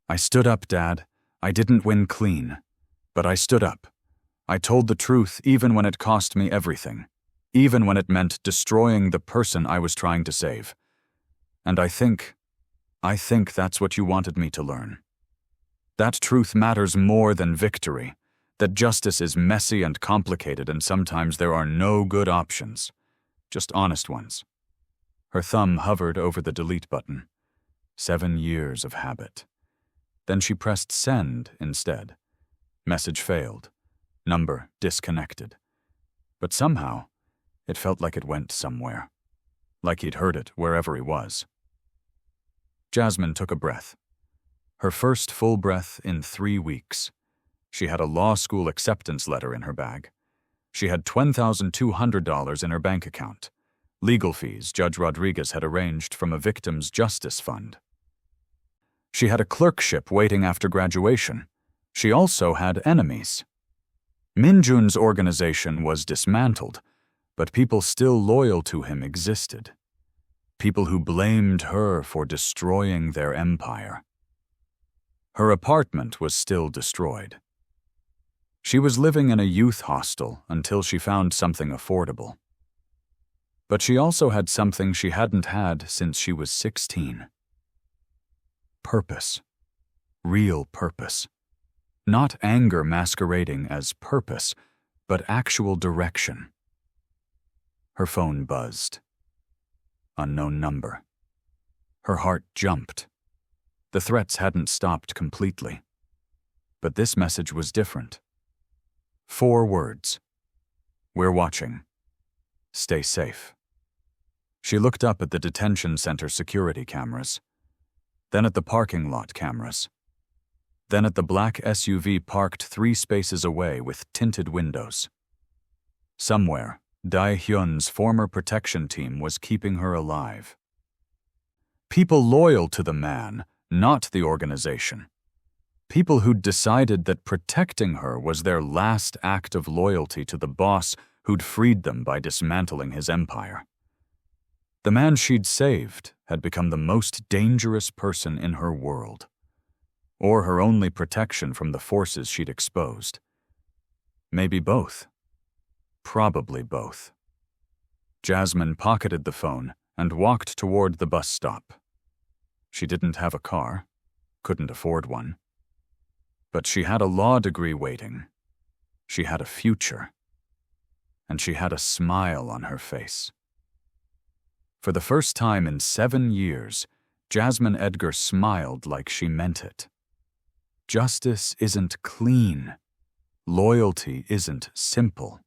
Speaker 1: I stood up, Dad. I didn't win clean. But I stood up. I told the truth even when it cost me everything. Even when it meant destroying the person I was trying to save. And I think that's what you wanted me to learn. That truth matters more than victory. That justice is messy and complicated, and sometimes there are no good options. Just honest ones. Her thumb hovered over the delete button. 7 years of habit. Then she pressed send instead. Message failed. Number disconnected. But somehow, it felt like it went somewhere. Like he'd heard it wherever he was. Jasmine took a breath. Her first full breath in 3 weeks. She had a law school acceptance letter in her bag. She had $10,200 in her bank account. Legal fees Judge Rodriguez had arranged from a victim's justice fund. She had a clerkship waiting after graduation. She also had enemies. Minjun's organization was dismantled, but people still loyal to him existed. People who blamed her for destroying their empire. Her apartment was still destroyed. She was living in a youth hostel until she found something affordable. But she also had something she hadn't had since she was 16. Purpose. Real purpose. Not anger masquerading as purpose, but actual direction. Her phone buzzed. Unknown number. Her heart jumped. The threats hadn't stopped completely. But this message was different. 4 words. We're watching. Stay safe. She looked up at the detention center security cameras. Then at the parking lot cameras. Then at the black SUV parked 3 spaces away with tinted windows. Somewhere, Dae-hyun's former protection team was keeping her alive. People loyal to the man, not the organization. People who'd decided that protecting her was their last act of loyalty to the boss who'd freed them by dismantling his empire. The man she'd saved had become the most dangerous person in her world, or her only protection from the forces she'd exposed. Maybe both. Probably both. Jasmine pocketed the phone and walked toward the bus stop. She didn't have a car, couldn't afford one. But she had a law degree waiting. She had a future. And she had a smile on her face. For the first time in 7 years, Jasmine Edgar smiled like she meant it. Justice isn't clean. Loyalty isn't simple.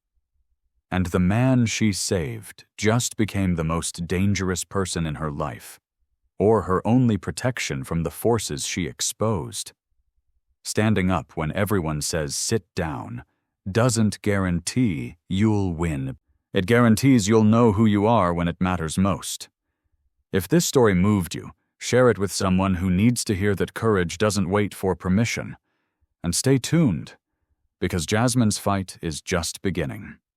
Speaker 1: And the man she saved just became the most dangerous person in her life, or her only protection from the forces she exposed. Standing up when everyone says sit down doesn't guarantee you'll win. It guarantees you'll know who you are when it matters most. If this story moved you, share it with someone who needs to hear that courage doesn't wait for permission. And stay tuned, because Jasmine's fight is just beginning.